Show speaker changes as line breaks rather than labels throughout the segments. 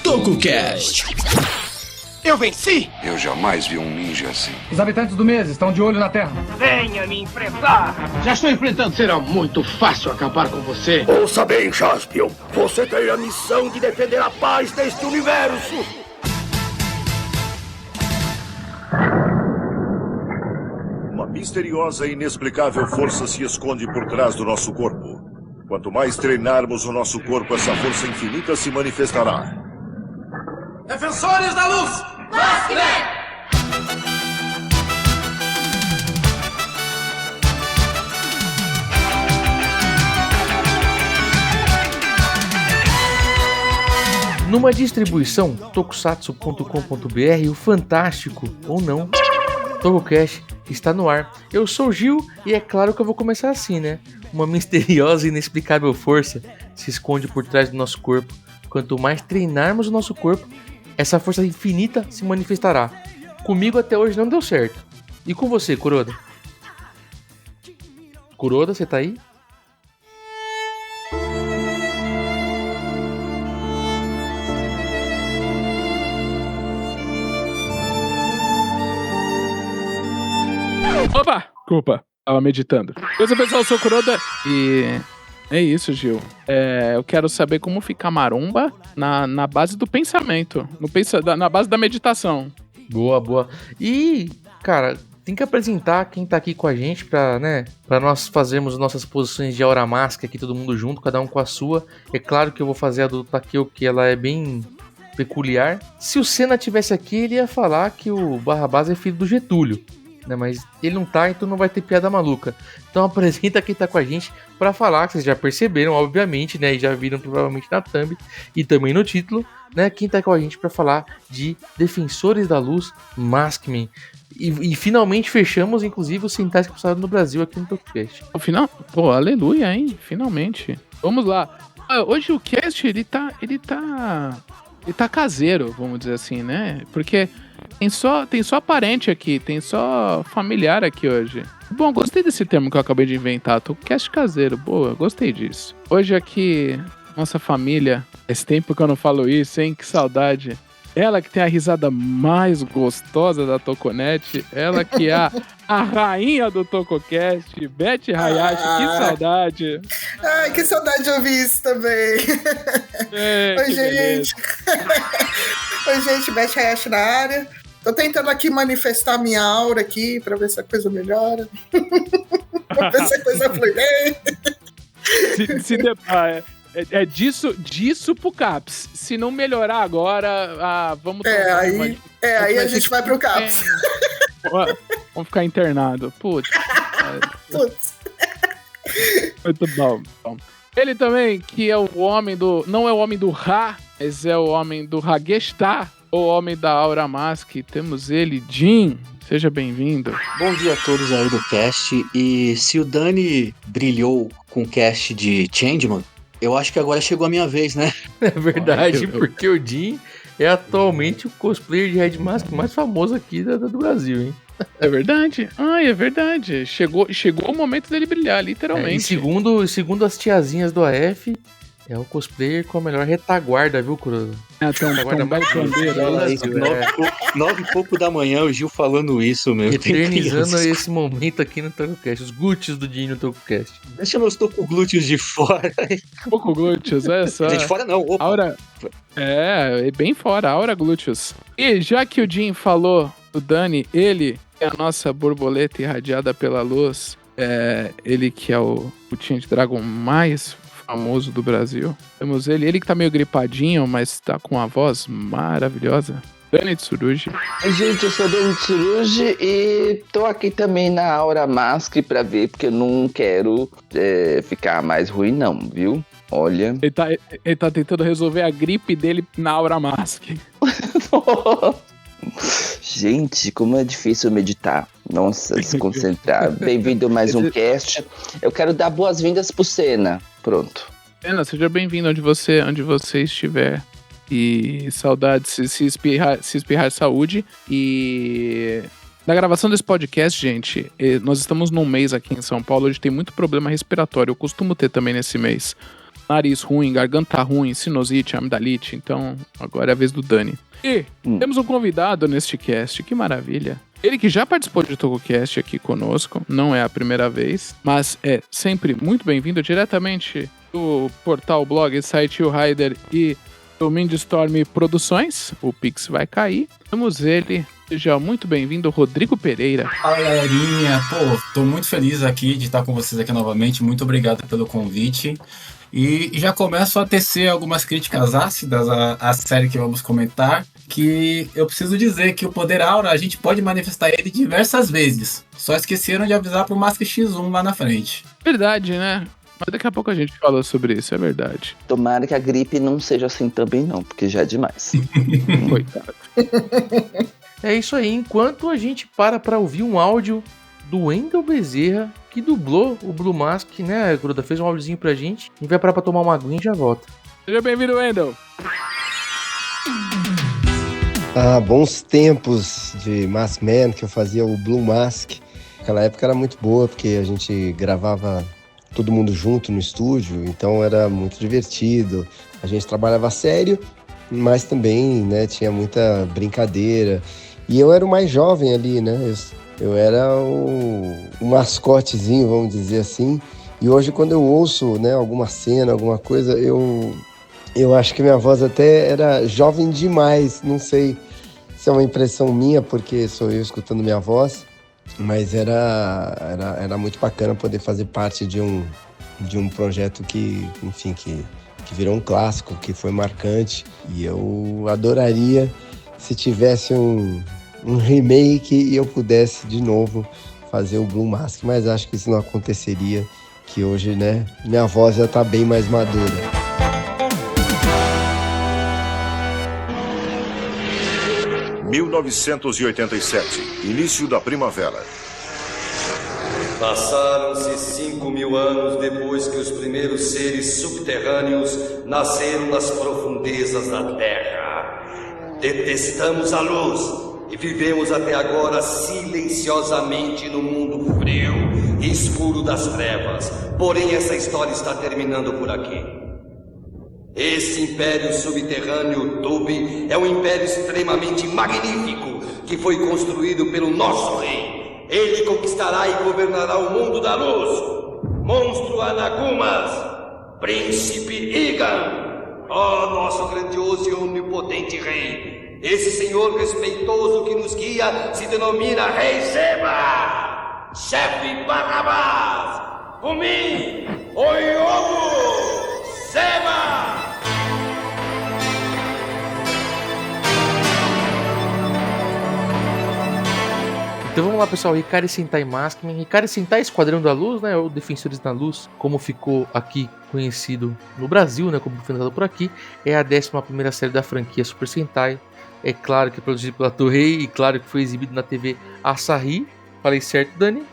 TocoCast.
Eu venci!
Eu jamais vi um ninja assim.
Os habitantes do mês estão de olho na Terra.
Venha me enfrentar!
Já estou enfrentando. Será muito fácil acabar com você.
Ouça bem, Jaspion. Você tem a missão de defender a paz deste universo.
Uma misteriosa e inexplicável força se esconde por trás do nosso corpo. Quanto mais treinarmos o nosso corpo, essa força infinita se manifestará.
Defensores da luz! Maskman!
Numa distribuição tokusatsu.com.br, o fantástico, ou não, TocoCast está no ar. Eu sou o Gil e é claro que eu vou começar assim, né? Uma misteriosa e inexplicável força se esconde por trás do nosso corpo. Quanto mais treinarmos o nosso corpo, essa força infinita se manifestará. Comigo até hoje não deu certo. E com você, Kuroda? Kuroda, você tá aí?
Opa! Desculpa, tava meditando. Oi, pessoal, eu sou o Kuroda e... É isso, Gil. Eu quero saber como ficar maromba na base do pensamento. Na base da meditação.
Boa, boa. E, cara, tem que apresentar quem tá aqui com a gente pra nós fazermos nossas posições de Aura Mask aqui, todo mundo junto, cada um com a sua. É claro que eu vou fazer a do Takeo, que ela é bem peculiar. Se o Senna tivesse aqui, ele ia falar que o Barrabás é filho do Getúlio. Mas ele não tá, então não vai ter piada maluca. Então apresenta quem tá com a gente pra falar, que vocês já perceberam, obviamente, né? E já viram provavelmente na thumb e também no título, né? Quem tá com a gente pra falar de Defensores da Luz, Maskman. E finalmente fechamos, inclusive, os centais que passaram no Brasil aqui no TocoCast.
Pô, aleluia, hein? Finalmente. Vamos lá. Hoje o cast, ele tá caseiro, vamos dizer assim, né? Porque... Tem só parente aqui, tem só familiar aqui hoje. Bom, gostei desse termo que eu acabei de inventar, TocoCast caseiro, boa, gostei disso. Hoje aqui, nossa família, faz tempo que eu não falo isso, hein, que saudade. Ela que tem a risada mais gostosa da Toconet, ela que é a rainha do TocoCast, Beth Hayashi, que saudade.
Ai, que saudade de ouvir isso também. Oi, gente. Oi, gente, Beth Hayashi na área. Tô tentando aqui manifestar minha aura aqui pra ver se a coisa melhora. Pra ver se a coisa flui bem.
É disso pro CAPS. Se não melhorar agora, vamos...
aí a gente vai pro CAPS.
Vamos ficar internado. Putz. Muito bom. Ele também, que é o homem do... Não é o homem do Ra, mas é o homem do Hagestá, o homem da Aura Mask. Temos ele, Jin. Seja bem-vindo.
Bom dia a todos aí do cast. E se o Dani brilhou com o cast de Changeman, eu acho que agora chegou a minha vez, né?
É verdade, porque o Jin é atualmente o cosplayer de Red Mask mais famoso aqui do Brasil, hein?
É verdade. É verdade. Chegou o momento dele brilhar, literalmente.
E segundo as tiazinhas do AF, é o cosplayer com a melhor retaguarda, viu, Kuroda?
Retaguarda mais bandeira.
9 e pouco da manhã, o Gil falando isso, meu.
Eternizando esse momento aqui no TocoCast. Os glúteos do Jin no TocoCast.
Deixa meus tocoglúteos de fora.
Tocoglúteos, é só.
De fora não, opa.
Aura... É bem fora, Aura Glúteos. E já que o Jin falou do Dani, ele é a nossa borboleta irradiada pela luz. Ele que é o Teen Dragon mais famoso do Brasil. Temos ele que tá meio gripadinho, mas tá com uma voz maravilhosa. Dani Tsurugi.
Oi, gente, eu sou Dani Tsurugi e tô aqui também na Aura Mask pra ver, porque eu não quero ficar mais ruim não, viu? Olha...
Ele tá tentando resolver a gripe dele na Aura Mask.
Gente, como é difícil meditar. Nossa, se concentrar. Bem-vindo a mais um cast. Eu quero dar boas-vindas pro Senna. Pronto.
Senna, seja bem-vindo onde você estiver. E saudades, se espirrar saúde. E na gravação desse podcast, gente, nós estamos num mês aqui em São Paulo onde tem muito problema respiratório. Eu costumo ter também nesse mês. nariz ruim, garganta ruim, sinusite, amidalite. Então, agora é a vez do Dani. E temos um convidado neste cast, que maravilha. Ele que já participou de TocoCast aqui conosco, não é a primeira vez, mas é sempre muito bem-vindo diretamente do portal, blog, site O Rider e do Mindstorm Produções. O Pix vai cair. Temos ele, seja muito bem-vindo, Rodrigo Pereira.
Fala, galerinha. Tô muito feliz aqui de estar com vocês aqui novamente. Muito obrigado pelo convite. E já começo a tecer algumas críticas ácidas à série que vamos comentar, que eu preciso dizer que o poder aura a gente pode manifestar ele diversas vezes. Só esqueceram de avisar pro Mask X1 lá na frente.
Verdade, né? Mas daqui a pouco a gente fala sobre isso, é verdade.
Tomara que a gripe não seja assim também não, porque já é demais.
Coitado.
É isso aí, enquanto a gente para ouvir um áudio do Wendel Bezerra, que dublou o Blue Mask, né, Gruda? Fez um áudiozinho pra gente. A gente vai parar pra tomar uma aguinha e já volta.
Seja bem-vindo, Wendel.
Bons tempos de Maskman, que eu fazia o Blue Mask. Aquela época era muito boa, porque a gente gravava todo mundo junto no estúdio, então era muito divertido. A gente trabalhava sério, mas também, né, tinha muita brincadeira. E eu era o mais jovem ali, né? Eu era o mascotezinho, vamos dizer assim. E hoje, quando eu ouço, né, alguma cena, alguma coisa, eu acho que minha voz até era jovem demais. Não sei se é uma impressão minha, porque sou eu escutando minha voz. Mas era muito bacana poder fazer parte de um projeto que, enfim, que virou um clássico, que foi marcante. E eu adoraria se tivesse um remake e eu pudesse de novo fazer o Blue Mask, mas acho que isso não aconteceria, que hoje, né, minha voz já tá bem mais madura.
– 1987, início da primavera.
Passaram-se 5.000 anos depois que os primeiros seres subterrâneos nasceram nas profundezas da Terra. Detestamos a luz e vivemos até agora silenciosamente no mundo frio e escuro das trevas. Porém, essa história está terminando por aqui. Esse império subterrâneo Tube é um império extremamente magnífico que foi construído pelo nosso rei. Ele conquistará e governará o mundo da luz. Monstro Anagumas, Príncipe Igan, ó nosso grandioso e onipotente rei. Esse senhor respeitoso que nos guia se denomina Rei Zeba, Chefe Barrabás, Fumi, Oiogo, Zeba.
Então vamos lá, pessoal, Hikari Sentai Maskman, Hikari Sentai Esquadrão da Luz, né, ou Defensores da Luz, como ficou aqui conhecido no Brasil, né, como foi lançado por aqui, é a 11ª série da franquia Super Sentai. É claro que é produzido pela Toei e claro que foi exibido na TV Asahi. Falei certo, Dani?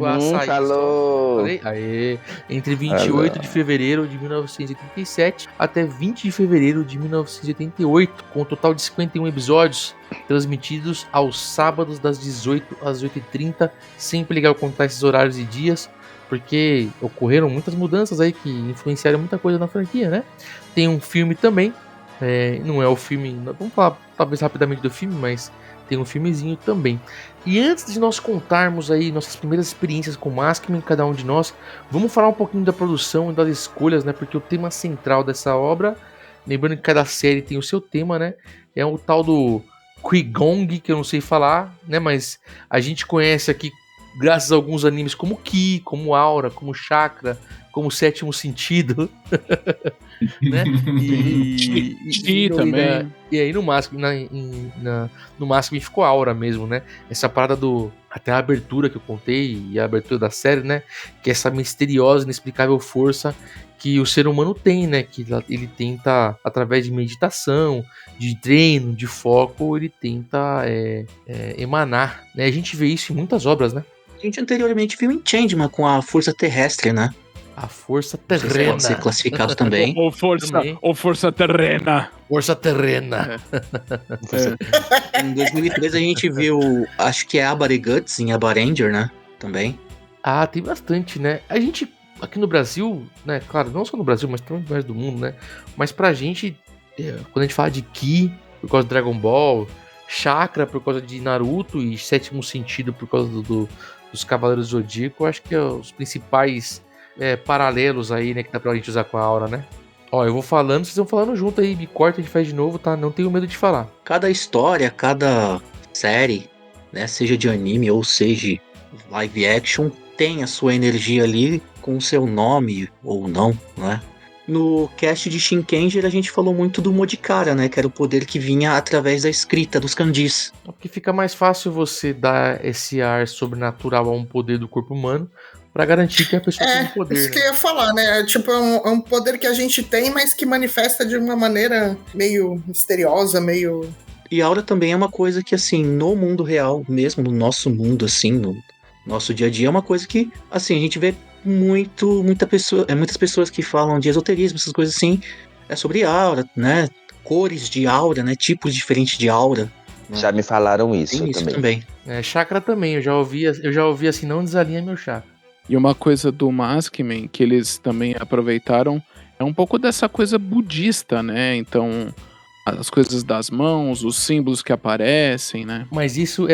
Asahi, falou!
Falei? Aê! Entre 28 de fevereiro de 1987 até 20 de fevereiro de 1988, com um total de 51 episódios transmitidos aos sábados das 18 às 8h30, sempre legal contar esses horários e dias, porque ocorreram muitas mudanças aí que influenciaram muita coisa na franquia, né? Tem um filme também. Não é o filme, vamos falar talvez rapidamente do filme, mas tem um filmezinho também. E antes de nós contarmos aí nossas primeiras experiências com Maskman, cada um de nós, vamos falar um pouquinho da produção e das escolhas, né? Porque o tema central dessa obra, lembrando que cada série tem o seu tema, né? É o tal do Qui-Gong, que eu não sei falar, né? Mas a gente conhece aqui graças a alguns animes como Ki, como Aura, como Chakra, como Sétimo Sentido. Né? E aí no Maskman, no Maskman ficou Aura mesmo, né? Essa parada do... Até a abertura que eu contei, e a abertura da série, né? Que é essa misteriosa, inexplicável força que o ser humano tem, né? Que ele tenta, através de meditação, de treino, de foco, ele tenta emanar, né? A gente vê isso em muitas obras, né?
A gente anteriormente viu em Changeman com a força terrestre, né?
A força terrena.
Pode ser classificado também.
Ou força terrena.
Força terrena.
Em 2013 a gente viu, acho que é Abare Guts em Abaranger, né? Também.
Tem bastante, né? A gente aqui no Brasil, né, claro, não só no Brasil, mas também no resto do mundo, né, mas pra gente, quando a gente fala de Ki, por causa do Dragon Ball, Chakra por causa de Naruto e Sétimo Sentido por causa dos Cavaleiros do Zodíaco, eu acho que é os principais paralelos aí, né, que dá pra gente usar com a aura, né. Ó, eu vou falando, vocês vão falando junto aí, me corta, a gente faz de novo, tá? Não tenho medo de falar.
Cada história, cada série, né, seja de anime ou seja live action, tem a sua energia ali com o seu nome ou não, né? No cast de Shinkenger a gente falou muito do Modikara, né? Que era o poder que vinha através da escrita, dos kanjis.
Porque fica mais fácil você dar esse ar sobrenatural a um poder do corpo humano pra garantir que a pessoa tem um poder.
Isso que eu ia falar, né? Tipo, é um poder que a gente tem, mas que manifesta de uma maneira meio misteriosa, meio...
E aura também é uma coisa que, assim, no mundo real, mesmo no nosso mundo, assim, no nosso dia a dia, é uma coisa que, assim, a gente vê muitas pessoas que falam de esoterismo, essas coisas assim, é sobre aura, né? Cores de aura, né? Tipos diferentes de aura. Né?
Já me falaram isso,
Tem isso também.
Chakra também, eu já ouvi assim, não desalinha meu chakra.
E uma coisa do Maskman que eles também aproveitaram é um pouco dessa coisa budista, né? Então, as coisas das mãos, os símbolos que aparecem, né?
Mas isso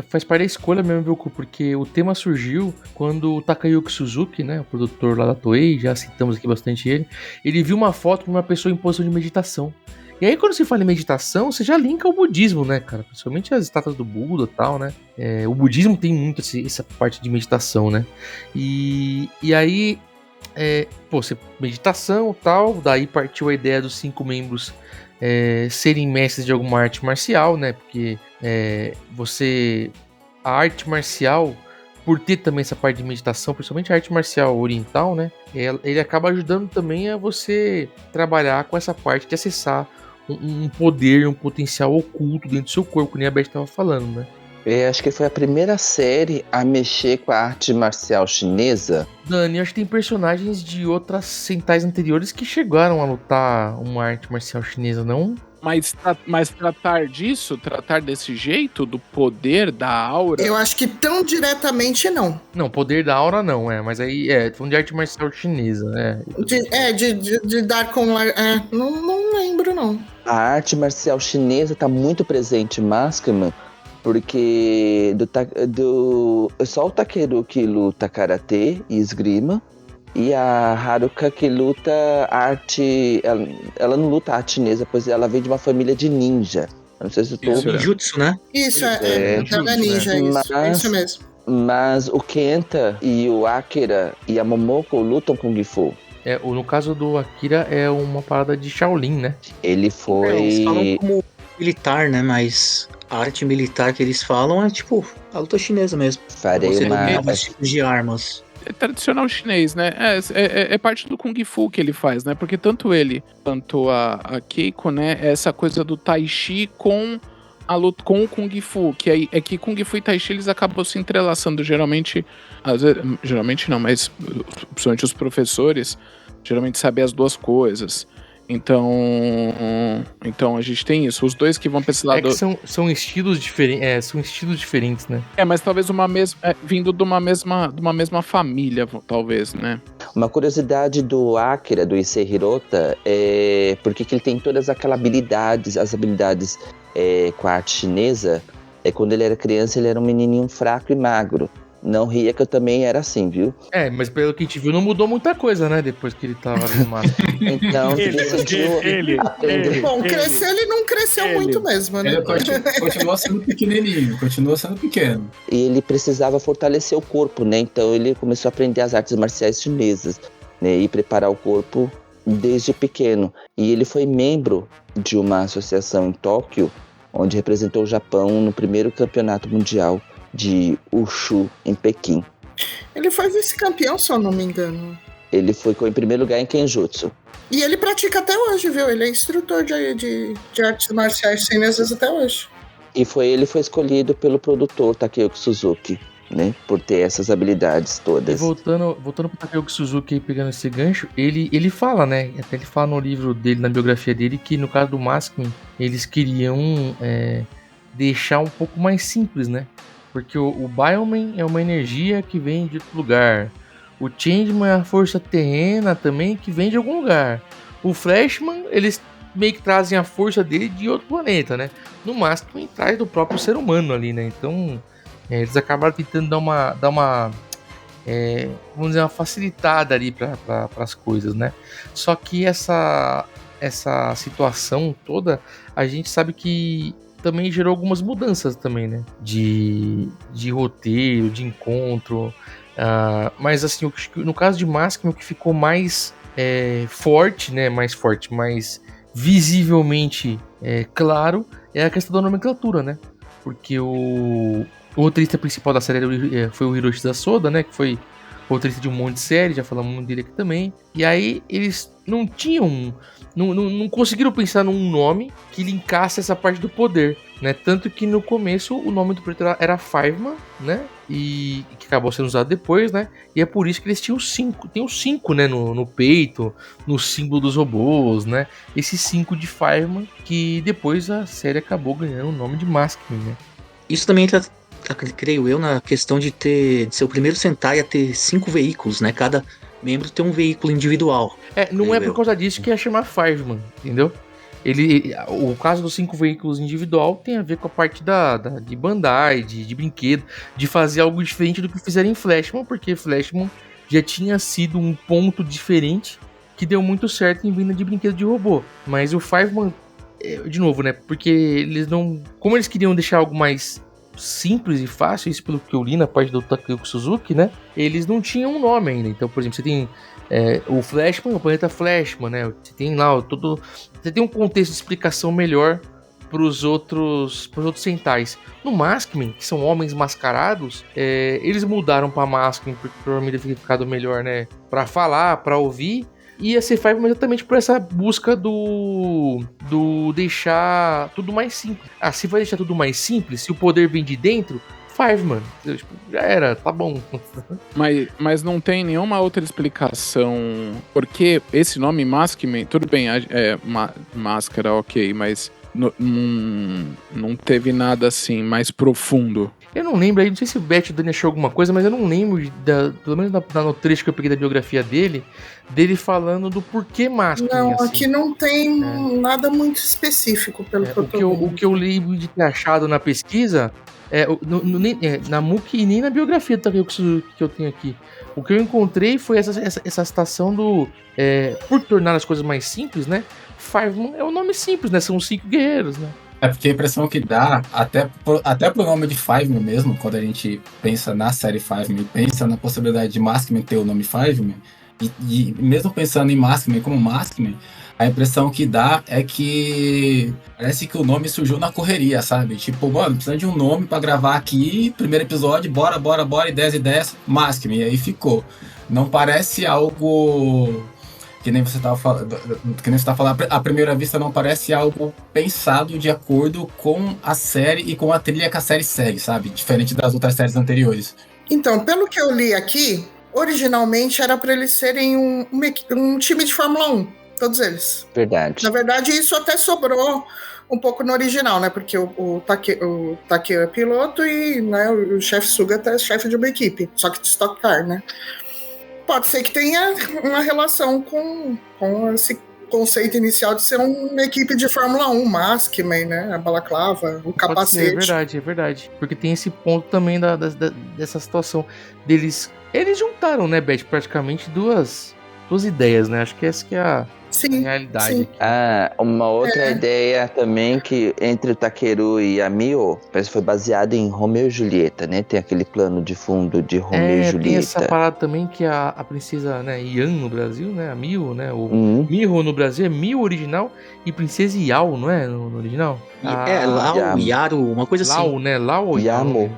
faz parte da escolha mesmo, viu? Porque o tema surgiu quando o Takayuki Suzuki, né, o produtor lá da Toei, já citamos aqui bastante ele viu uma foto de uma pessoa em posição de meditação. E aí quando se fala em meditação, você já linka o budismo, né, cara? Principalmente as estátuas do Buda e tal, né? O budismo tem muito essa parte de meditação, né? E aí, você meditação e tal, daí partiu a ideia dos 5 membros serem mestres de alguma arte marcial, né? Porque a arte marcial, por ter também essa parte de meditação, principalmente a arte marcial oriental, né? Ele acaba ajudando também a você trabalhar com essa parte de acessar um poder, um potencial oculto dentro do seu corpo, que nem a Beth estava falando, né?
Acho que foi a primeira série a mexer com a arte marcial chinesa.
Dani, acho que tem personagens de outras Sentais anteriores que chegaram a lutar uma arte marcial chinesa, não?
Mas tratar desse jeito, do poder da aura...
Eu acho que tão diretamente não.
Não, poder da aura não, mas aí, falando de arte marcial chinesa,
De dar com... não lembro, não.
A arte marcial chinesa tá muito presente em Maskman, porque só o Takeru que luta karatê e esgrima, e a Haruka que luta arte... Ela não luta arte chinesa, pois ela vem de uma família de ninja. Eu não sei se eu tô...
Ninjutsu, né?
Isso, ninja, isso mesmo.
Mas o Kenta e o Akira e a Momoko lutam Kung Fu.
No caso do Akira é uma parada de Shaolin, né?
Ele foi...
Eles falam como militar, né? Mas a arte militar que eles falam é tipo a luta chinesa mesmo. Você dominar vários tipos de armas.
É tradicional chinês, né? É parte do Kung Fu que ele faz, né? Porque tanto ele quanto a Keiko, né? É essa coisa do Tai Chi com a luta com o Kung Fu. Que é que Kung Fu e Tai Chi eles acabam se entrelaçando geralmente. Às vezes, geralmente não, mas principalmente os professores geralmente sabem as duas coisas. Então a gente tem isso. Os dois que vão pra esse lado...
que são estilos diferentes. São estilos diferentes, né?
Mas talvez vindo de uma mesma família, talvez, né?
Uma curiosidade do Akira, do Issei Hirota, é porque ele tem todas aquelas habilidades, com a arte chinesa. Quando ele era criança, ele era um menininho fraco e magro. Não ria que eu também era assim, viu?
Mas pelo que a gente viu, não mudou muita coisa, né? Depois que ele tava no máximo.
Então, ele aprendeu.
Bom, ele não cresceu muito mesmo, né?
Ele continua sendo pequenininho, continua sendo pequeno.
E ele precisava fortalecer o corpo, né? Então ele começou a aprender as artes marciais chinesas, né? E preparar o corpo desde pequeno. E ele foi membro de uma associação em Tóquio, onde representou o Japão no primeiro campeonato mundial de Wushu em Pequim.
Ele foi vice-campeão, se eu não me engano.
Ele ficou em primeiro lugar em Kenjutsu.
E ele pratica até hoje, viu? Ele é instrutor de artes marciais chinesas até hoje.
E ele foi escolhido pelo produtor Takayuki Suzuki, né? Por ter essas habilidades todas.
E voltando pro Takayuki Suzuki aí, pegando esse gancho, ele fala, né? Até ele fala no livro dele, na biografia dele, que no caso do Maskman, eles queriam deixar um pouco mais simples, né? Porque o Bioman é uma energia que vem de outro lugar. O Changeman é a força terrena também que vem de algum lugar. O Flashman, eles meio que trazem a força dele de outro planeta, né? No Maskman traz do próprio ser humano ali, né? Então eles acabaram tentando dar uma vamos dizer, uma facilitada ali para as coisas, né? Só que essa situação toda, a gente sabe que também gerou algumas mudanças também, né? De roteiro, de encontro. Mas assim, no caso de Maskman, o que ficou mais forte, né? Mais visivelmente claro é a questão da nomenclatura, né? Porque o roteirista principal da série foi o Hiroshi Soda, né? Que foi roteirista de um monte de série, já falamos muito dele aqui também. E aí eles não tinham... Não conseguiram pensar num nome que linkasse essa parte do poder, né? Tanto que no começo o nome do projeto era Fiveman, né? E que acabou sendo usado depois, né? E é por isso que eles tinham 5. Tem os 5, né? No peito, no símbolo dos robôs, né? Esses 5 de Fiveman, que depois a série acabou ganhando o nome de Maskman, né?
Isso também entra, creio eu, na questão de ser o primeiro Sentai a ter 5 veículos, né? Cada membro tem um veículo individual.
Não é por causa disso que ia chamar Fiveman, entendeu? O caso dos 5 veículos individual tem a ver com a parte de Bandai, de brinquedo, de fazer algo diferente do que fizeram em Flashman, porque Flashman já tinha sido um ponto diferente que deu muito certo em vinda de brinquedo de robô. Mas o Fiveman, de novo, né? Porque eles não... Como eles queriam deixar algo mais simples e fácil, isso pelo que eu li na parte do Takeuchi Suzuki, né? Eles não tinham um nome ainda. Então, por exemplo, você tem o Flashman, o planeta Flashman, né? Você tem lá você tem um contexto de explicação melhor para os outros Sentais. No Maskman, que são homens mascarados, eles mudaram para Maskman porque provavelmente deve ter ficado melhor, né? Para falar, para ouvir. E a C5 exatamente por essa busca do deixar tudo mais simples. Se vai deixar tudo mais simples, se o poder vem de dentro, Fiveman. Já era, tá bom.
Mas não tem nenhuma outra explicação. Porque esse nome Maskman, tudo bem, máscara, ok, mas não teve nada assim mais profundo.
Eu não lembro aí, não sei se o Beth e o Dani achou alguma coisa, mas eu não lembro, pelo menos no trecho que eu peguei da biografia dele falando do porquê Maskman.
Não,
assim.
aqui não tem nada muito específico, pelo que eu tô vendo.
O que eu lembro de ter achado na pesquisa, na MOOC e nem na biografia que eu tenho aqui. O que eu encontrei foi essa citação por tornar as coisas mais simples, né? Fiveman é um nome simples, né? São 5 guerreiros, né?
É porque a impressão que dá, até pro nome de Fiveman mesmo, quando a gente pensa na série Fiveman e pensa na possibilidade de Maskman ter o nome Fiveman, e mesmo pensando em Maskman como Maskman, a impressão que dá é que parece que o nome surgiu na correria, sabe? Tipo, mano, precisa de um nome pra gravar aqui, primeiro episódio, bora, ideias, Maskman, e aí ficou. Não parece algo... Que nem você estava falando, à primeira vista não parece algo pensado de acordo com a série e com a trilha que a série segue, sabe? Diferente das outras séries anteriores.
Então, pelo que eu li aqui, originalmente era para eles serem um time de Fórmula 1, todos eles.
Verdade.
Na verdade, isso até sobrou um pouco no original, né? Porque o Takeo é piloto e, né, o chefe Suga é chefe de uma equipe, só que de Stock Car, né? Pode ser que tenha uma relação com esse conceito inicial de ser uma equipe de Fórmula 1, Maskman, né? A balaclava, o capacete.
É verdade. Porque tem esse ponto também dessa situação deles. Eles juntaram, né, Beth, praticamente duas ideias, né? Acho que essa que é a realidade.
Sim.
Uma outra ideia também que entre o Takeru e a Mio, parece que foi baseada em Romeu e Julieta, né? Tem aquele plano de fundo de Romeu e Julieta.
Tem essa parada também que a princesa, né, Yan no Brasil, né? A Mio, né? O Miho no Brasil é Mio original e princesa Yao, não é? No original?
Lau, Yaru, uma coisa assim.
Lau, né? Lau ou
Yamo.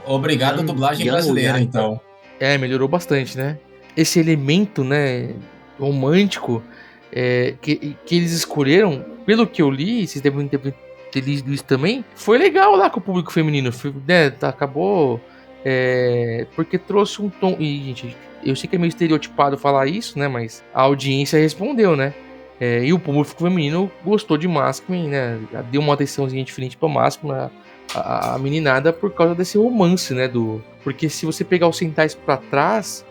Obrigado, dublagem brasileira, então.
Melhorou bastante, né? Esse elemento, né, romântico que eles escolheram, pelo que eu li, vocês devem ter lido isso também, foi legal lá com o público feminino, né, acabou porque trouxe um tom, e gente, eu sei que é meio estereotipado falar isso, né, mas a audiência respondeu, né, E o público feminino gostou de Maskman, né? Deu uma atençãozinha diferente pra Maskman, a meninada, por causa desse romance, né? Porque se você pegar os Sentais pra trás,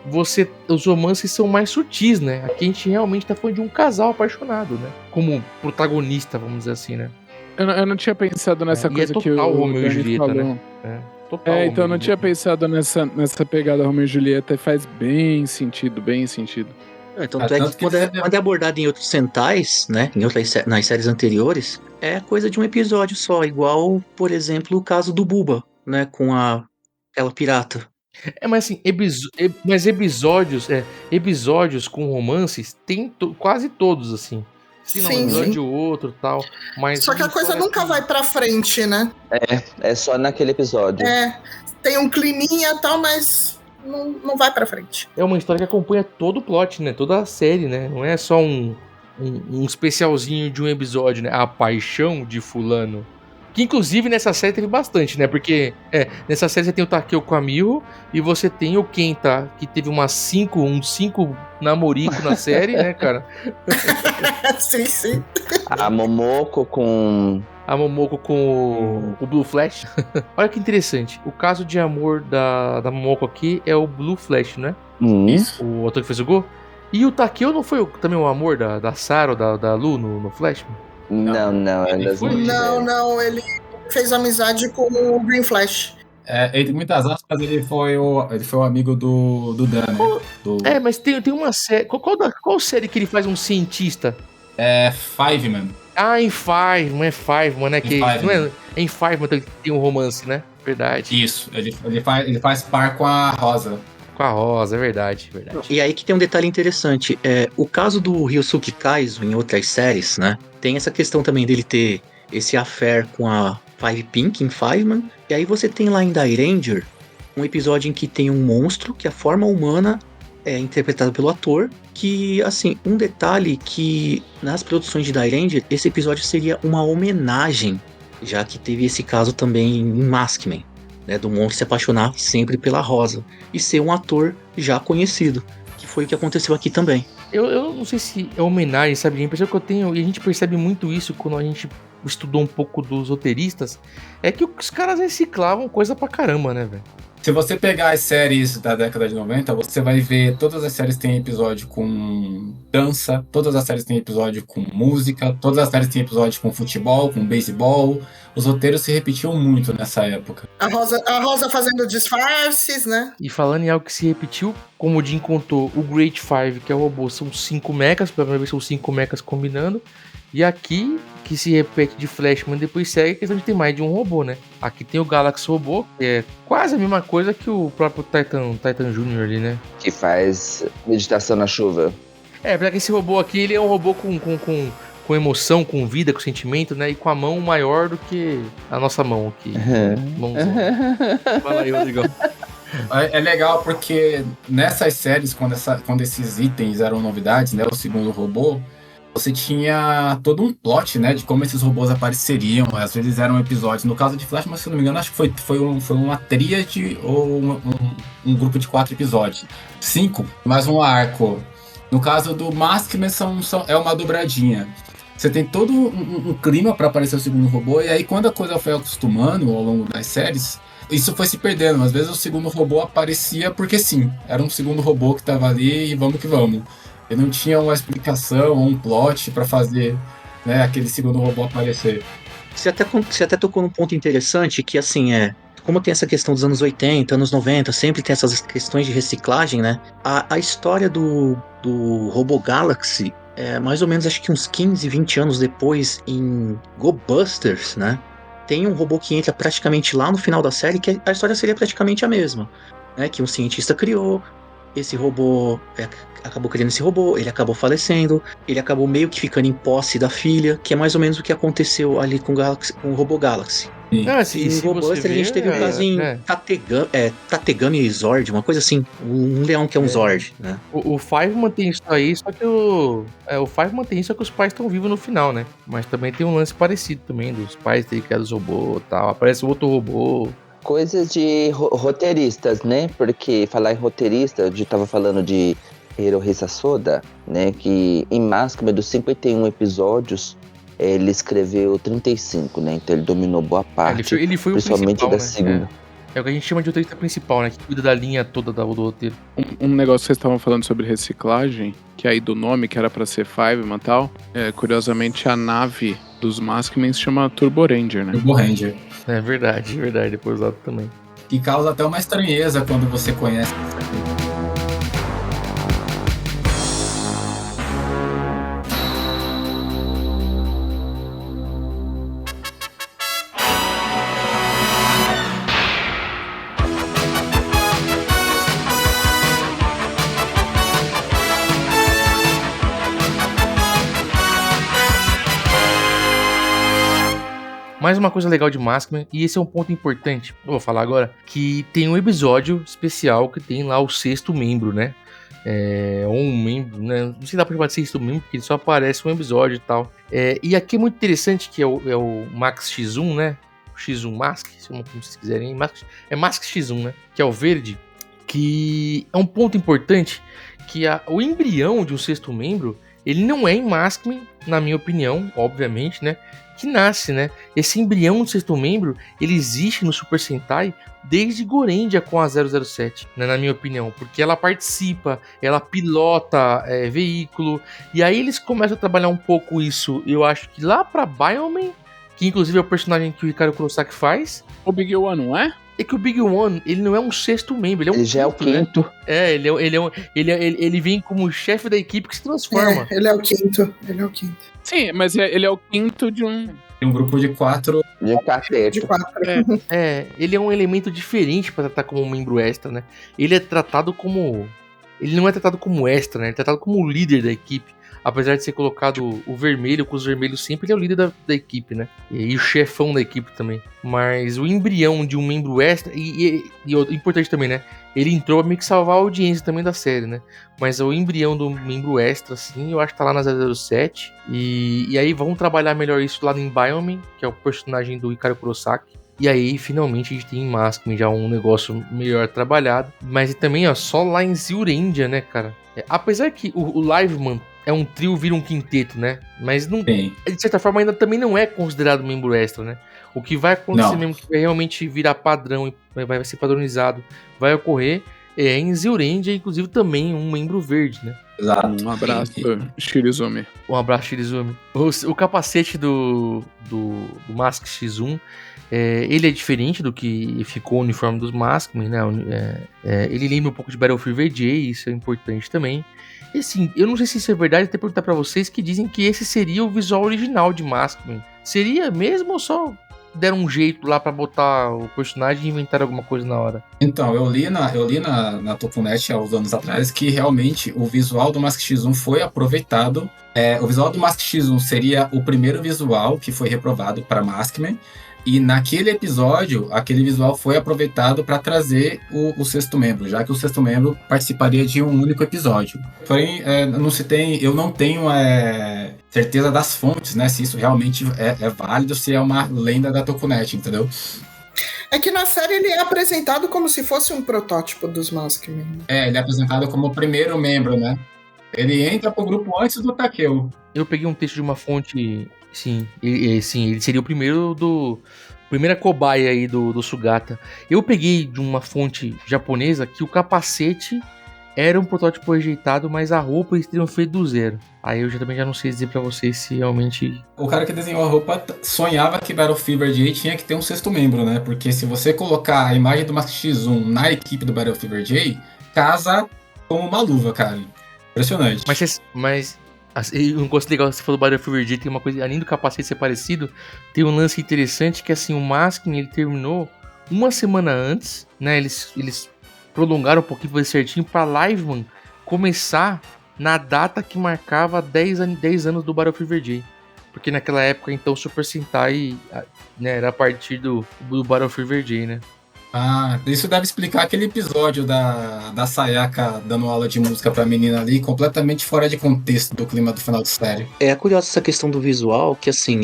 os romances são mais sutis, né? Aqui a gente realmente tá falando de um casal apaixonado, né? Como protagonista, vamos dizer assim, né?
Eu não tinha pensado nessa coisa
que
o
Romeu e Julieta,
falou.
né? Total
então eu não
Romeu e
tinha pensado nessa pegada Romeu e Julieta, e faz bem sentido.
Tanto é que quando é abordado em outros Sentais, né, nas séries anteriores, é coisa de um episódio só, igual, por exemplo, o caso do Bubba, né, com aquela pirata.
Mas assim, episódios com romances tem quase todos, assim. Se não, um episódio ou outro tal. Mas
só que a coisa nunca vai pra frente, né?
É só naquele episódio.
Tem um climinha e tal, mas não vai pra frente.
É uma história que acompanha todo o plot, né? Toda a série, né? Não é só um especialzinho de um episódio, né? A paixão de fulano. Que inclusive nessa série teve bastante, né? Porque nessa série você tem o Takeo com a Miho e você tem o Kenta, que teve uns 5 namorico na série, né, cara?
Sim.
A Momoko com
o Blue Flash. Olha que interessante. O caso de amor da Momoko aqui é o Blue Flash, né?
Isso.
O ator que fez o Go. E o Takeo não foi também o amor da Sarah ou da Lu no Flash?
Não.
Ele fez amizade com o Green Flash.
Entre muitas aspas, ele foi o amigo do Dan, né?
Mas tem uma série. Qual série que ele faz um cientista?
Fiveman.
Em Fiveman, né? Não é em Fiveman que tem um romance, né? Verdade.
Isso, ele faz par com a Rosa.
Com a Rosa, é verdade.
E aí que tem um detalhe interessante. O caso do Ryosuke Kaizo em outras séries, né? Tem essa questão também dele ter esse affair com a Five Pink em Fiveman. E aí você tem lá em Dairanger um episódio em que tem um monstro que a forma humana é interpretada pelo ator. Que, assim, um detalhe que nas produções de Dairanger, esse episódio seria uma homenagem, já que teve esse caso também em Maskman, né, do monstro se apaixonar sempre pela Rosa e ser um ator já conhecido, que foi o que aconteceu aqui também.
Eu não sei se é homenagem, sabe? A impressão que eu tenho, e a gente percebe muito isso quando a gente estudou um pouco dos roteiristas, é que os caras reciclavam coisa pra caramba, né, velho?
Se você pegar as séries da década de 90, você vai ver todas as séries têm episódio com dança, todas as séries têm episódio com música, todas as séries têm episódio com futebol, com beisebol. Os roteiros se repetiam muito nessa época.
A Rosa fazendo disfarces, né?
E falando em algo que se repetiu, como o Jim contou, o Great Five, que é o robô, são 5 mechas, pela primeira vez são 5 mechas combinando. E aqui, que se repete de Flashman, depois segue a questão de ter mais de um robô, né? Aqui tem o Galaxy Robô, que é quase a mesma coisa que o próprio Titan Jr. ali, né?
Que faz meditação na chuva.
Porque esse robô aqui, ele é um robô com emoção, com vida, com sentimento, né? E com a mão maior do que a nossa mão aqui. Mãozão. Fala aí, Rodrigo.
É legal porque nessas séries, quando esses itens eram novidades, né? O segundo robô, você tinha todo um plot, né, de como esses robôs apareceriam. Às vezes eram episódios. No caso de Flash, mas se não me engano, acho que foi uma tríade ou um grupo de 4 episódios. 5, mais um arco. No caso do Maskman, é uma dobradinha. Você tem todo um clima para aparecer o segundo robô, e aí quando a coisa foi acostumando ao longo das séries, isso foi se perdendo. Às vezes o segundo robô aparecia porque sim, era um segundo robô que estava ali e vamos que vamos. E não tinha uma explicação ou um plot para fazer, né, aquele segundo robô aparecer.
Você até tocou num ponto interessante que, assim, como tem essa questão dos anos 80, anos 90, sempre tem essas questões de reciclagem, né? A história do Robô Galaxy é mais ou menos, acho que uns 15, 20 anos depois, em Go Busters, né? Tem um robô que entra praticamente lá no final da série, que a história seria praticamente a mesma, né? Que um cientista criou. Esse robô acabou criando esse robô, ele acabou falecendo, ele acabou meio que ficando em posse da filha, que é mais ou menos o que aconteceu ali com o Robô Galaxy.
Em
Robobuster a gente teve um caso em Tategami Zord, uma coisa assim, um leão que é um Zord, né?
O Five mantém isso aí, só que o Five mantém isso, só que os pais estão vivos no final, né? Mas também tem um lance parecido também, dos pais terem criado os robôs e tal, aparece outro robô.
Coisas de roteiristas, né? Porque falar em roteirista, a gente tava falando de Hirohisa Soda, né, que em Maskman dos 51 episódios, ele escreveu 35, né, então ele dominou boa parte,
ele foi
principalmente
o
da
principal,
segunda.
né? É o que a gente chama de roteirista principal, né, que cuida da linha toda do roteiro.
Um negócio que vocês estavam falando sobre reciclagem, que aí do nome, que era pra ser Fiveman e tal, curiosamente a nave dos Maskmen se chama Turbo Ranger, né?
Turbo Ranger.
É verdade, depois usado também.
Que causa até uma estranheza quando você conhece.
Mais uma coisa legal de Maskman, e esse é um ponto importante, eu vou falar agora, que tem um episódio especial que tem lá o sexto membro, né? Ou um membro, né? Não sei se dá pra chamar de sexto membro, porque ele só aparece um episódio e tal. E aqui é muito interessante que é o Max X1, né? O X1 Mask, como vocês quiserem. É Mask X1, né? Que é o verde. Que é um ponto importante, que o embrião de um sexto membro, ele não é em Maskman, na minha opinião, obviamente, né? Que nasce, né? Esse embrião do sexto membro, ele existe no Super Sentai desde Gorendia com a 007, né, na minha opinião, porque ela participa, ela pilota veículo, e aí eles começam a trabalhar um pouco isso, eu acho que lá pra Bioman, que inclusive é o personagem que o Hikaru Kurosaki faz.
O Big One, não é?
É que o Big One, ele não é um sexto membro, ele
já é o quinto.
Né? Ele vem como chefe da equipe que se transforma.
Ele é o quinto.
Sim, mas ele é o quinto de um
grupo de 4.
De quatro.
Ele é um elemento diferente pra tratar como um membro extra, né? Ele é tratado como... Ele não é tratado como extra, né? Ele é tratado como o líder da equipe. Apesar de ser colocado o vermelho, com os vermelhos sempre, ele é o líder da equipe, né? E o chefão da equipe também. Mas o embrião de um membro extra... E importante também, né? Ele entrou pra meio que salvar a audiência também da série, né? Mas o embrião do membro extra, assim, eu acho que tá lá na 007. E aí vamos trabalhar melhor isso lá em Bioman, que é o personagem do Hikaru Kurosaki. E aí, finalmente, a gente tem em Maskman já um negócio melhor trabalhado. Mas também, ó, só lá em Zyurendia, né, cara? Apesar que o Liveman é um trio, vira um quinteto, né? Mas não, de certa forma ainda também não é considerado membro extra, né? O que vai acontecer mesmo, que vai realmente virar padrão e vai ser padronizado, vai ocorrer em Zyurendia, inclusive também um membro verde, né?
Exato.
Um abraço, Shirizumi.
Um abraço, Shirizumi. O capacete do Mask X1, ele é diferente do que ficou o uniforme dos Maskmen, né? Ele lembra um pouco de Battlefield VJ, isso é importante também. E assim, eu não sei se isso é verdade, até perguntar pra vocês que dizem que esse seria o visual original de Maskman. Seria mesmo ou só deram um jeito lá pra botar o personagem e inventar alguma coisa na hora?
Então, eu li na Tokunet há uns anos atrás que realmente o visual do Mask X1 foi aproveitado. O visual do Mask X1 seria o primeiro visual que foi reprovado para Maskman. E naquele episódio, aquele visual foi aproveitado para trazer o sexto membro, já que o sexto membro participaria de um único episódio. Porém, eu não tenho certeza das fontes, né? Se isso realmente é válido, se é uma lenda da Tokunet, entendeu?
É que na série ele é apresentado como se fosse um protótipo dos Maskmen.
Ele é apresentado como o primeiro membro, né? Ele entra pro grupo antes do Takeo.
Eu peguei um texto de uma fonte... Sim, ele seria o primeira cobaia aí do Sugata. Eu peguei de uma fonte japonesa que o capacete era um protótipo rejeitado, mas a roupa eles teriam feito do zero. Aí eu também já não sei dizer pra vocês se realmente...
O cara que desenhou a roupa sonhava que Battlefield VJ tinha que ter um sexto membro, né? Porque se você colocar a imagem do Mask X1 na equipe do Battlefield VJ, casa como uma luva, cara. Impressionante.
Mas um negócio legal, você falou do Battlefield VJ, tem uma coisa, além do capacete ser parecido, tem um lance interessante que assim, o Maskman, ele terminou uma semana antes, né, eles prolongaram um pouquinho, fazer certinho, pra Liveman começar na data que marcava 10 anos do Battlefield VJ. Porque naquela época, então, o Super Sentai, né, era a partir do Battlefield VJ, né.
Ah, isso deve explicar aquele episódio da Sayaka dando aula de música pra menina ali, completamente fora de contexto do clima do final de série.
É curiosa essa questão do visual, que assim,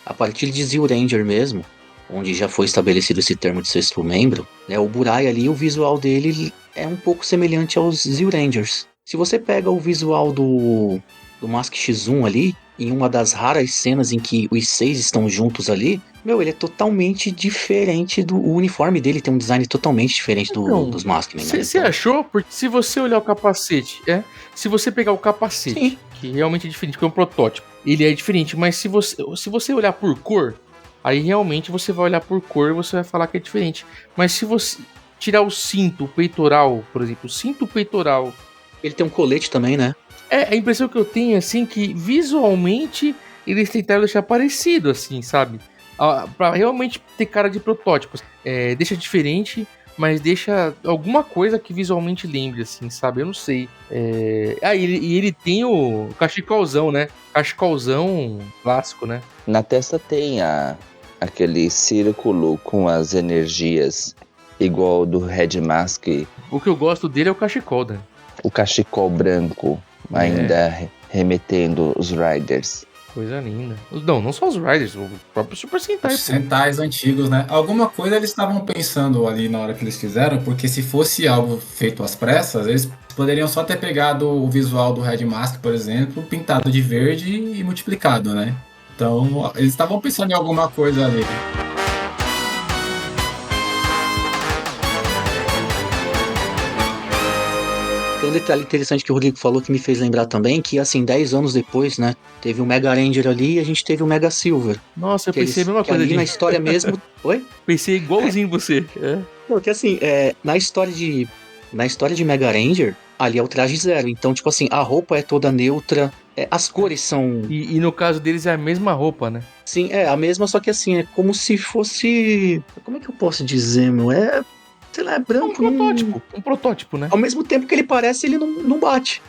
a partir de Zyuranger mesmo, onde já foi estabelecido esse termo de sexto membro, né, o Burai ali, o visual dele é um pouco semelhante aos Zyurangers. Se você pega o visual do Mask X1 ali, em uma das raras cenas em que os 6 estão juntos ali, ele é totalmente diferente o uniforme dele tem um design totalmente diferente dos Maskmen.
Você achou? Porque se você olhar o capacete, se você pegar o capacete, sim, que realmente é diferente, porque é um protótipo, ele é diferente, mas se você olhar por cor, aí realmente você vai olhar por cor e você vai falar que é diferente. Mas se você tirar o cinto, o peitoral, por exemplo, o cinto peitoral...
Ele tem um colete também, né?
A impressão que eu tenho, assim, que visualmente eles tentaram deixar parecido, assim, sabe? Pra realmente ter cara de protótipos. Deixa diferente, mas deixa alguma coisa que visualmente lembre, assim, sabe? Eu não sei. Ele tem o cachecolzão, né? Cachecolzão clássico, né?
Na testa tem aquele círculo com as energias igual do Red Mask.
O que eu gosto dele é o cachecol, né?
O cachecol branco, ainda remetendo os Riders.
Coisa linda. Não só os Riders, o próprio Super Sentai.
Os Sentais antigos, né? Alguma coisa eles estavam pensando ali na hora que eles fizeram, porque se fosse algo feito às pressas, eles poderiam só ter pegado o visual do Red Mask, por exemplo, pintado de verde e multiplicado, né? Então, eles estavam pensando em alguma coisa ali.
Tem um detalhe interessante que o Rodrigo falou que me fez lembrar também, que assim, 10 anos depois, né, teve o Mega Ranger ali e a gente teve o Mega Silver.
Nossa, eu pensei a mesma coisa
ali na história mesmo... Oi?
Pensei igualzinho você.
Porque assim, na história de Mega Ranger, ali é o traje zero. Então, tipo assim, a roupa é toda neutra, as cores são...
E no caso deles é a mesma roupa, né?
Sim, a mesma, só que assim, é como se fosse... Como é que eu posso dizer, meu? Sei lá, é branco.
Um protótipo, né?
Ao mesmo tempo que ele parece, ele não bate.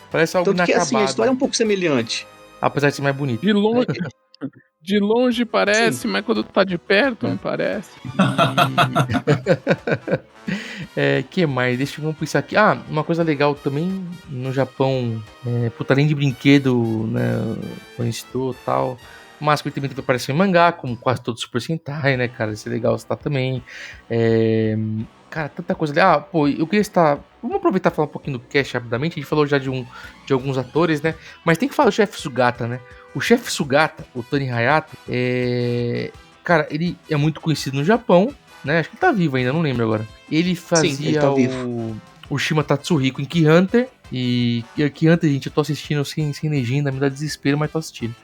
Parece algo
inacabado. Tanto que assim, a história é um pouco semelhante.
Apesar de ser mais bonito.
De longe parece, sim, mas quando tá de perto não parece.
Que mais? Vamos pensar aqui. Uma coisa legal também no Japão, além de brinquedo, né, conhecido e tal... Mas que também aparece em mangá, como quase todo Super Sentai, né, cara? Isso é legal citar também. Cara, tanta coisa ali. Eu queria estar... Vamos aproveitar e falar um pouquinho do cast rapidamente. A gente falou já de alguns atores, né? Mas tem que falar do chefe Sugata, né? O chefe Sugata, o Tony Hayato, cara, ele é muito conhecido no Japão, né? Acho que ele tá vivo ainda, não lembro agora. Ele fazia
Sim, ele tá vivo.
O Shima Tatsuhiko em Key Hunter. E Key Hunter, gente, eu tô assistindo sem legenda, me dá desespero, mas tô assistindo.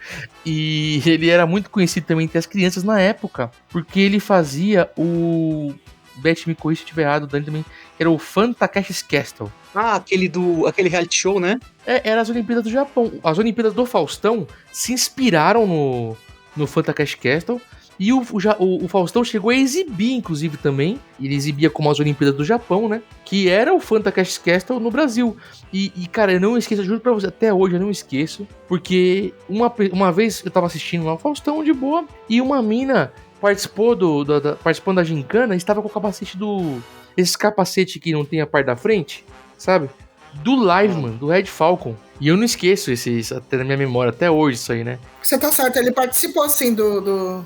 E ele era muito conhecido também entre as crianças na época, porque ele fazia o... Beth me corrija se estiver errado, Dani também, era o Fantakeshi's Castle.
Aquele reality show, né?
Era as Olimpíadas do Japão. As Olimpíadas do Faustão se inspiraram no Fantakeshi's Castle. E o Faustão chegou a exibir, inclusive, também. Ele exibia como as Olimpíadas do Japão, né? Que era o Fantakeshi's Castle no Brasil. E, cara, eu não esqueço, eu juro pra você, até hoje eu não esqueço. Porque uma vez eu tava assistindo lá o Faustão de boa. E uma mina participando da gincana, estava com o capacete esse capacete que não tem a parte da frente, sabe? Do Liveman, do Red Falcon. E eu não esqueço isso até na minha memória, até hoje isso aí, né?
Você tá certo, ele participou assim do...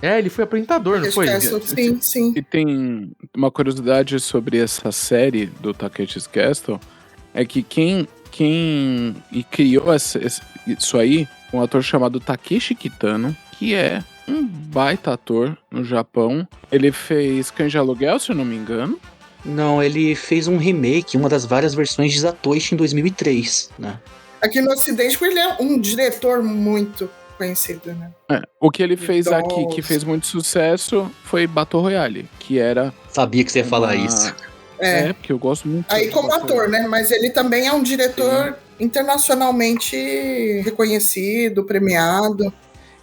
ele foi apresentador, não foi?
Sim.
E tem uma curiosidade sobre essa série do Takeshi's Castle, é que quem criou isso aí, um ator chamado Takeshi Kitano, que é um baita ator no Japão. Ele fez Cães de Aluguel, se eu não me engano.
Não, ele fez um remake, uma das várias versões de Zatoichi em 2003, né?
Aqui no Ocidente, ele é um diretor muito conhecido, né?
O que ele fez aqui, que fez muito sucesso, foi Battle Royale, que era...
Sabia que você ia falar isso.
Porque eu gosto muito.
Aí como ator, né? Mas ele também é um diretor internacionalmente reconhecido, premiado.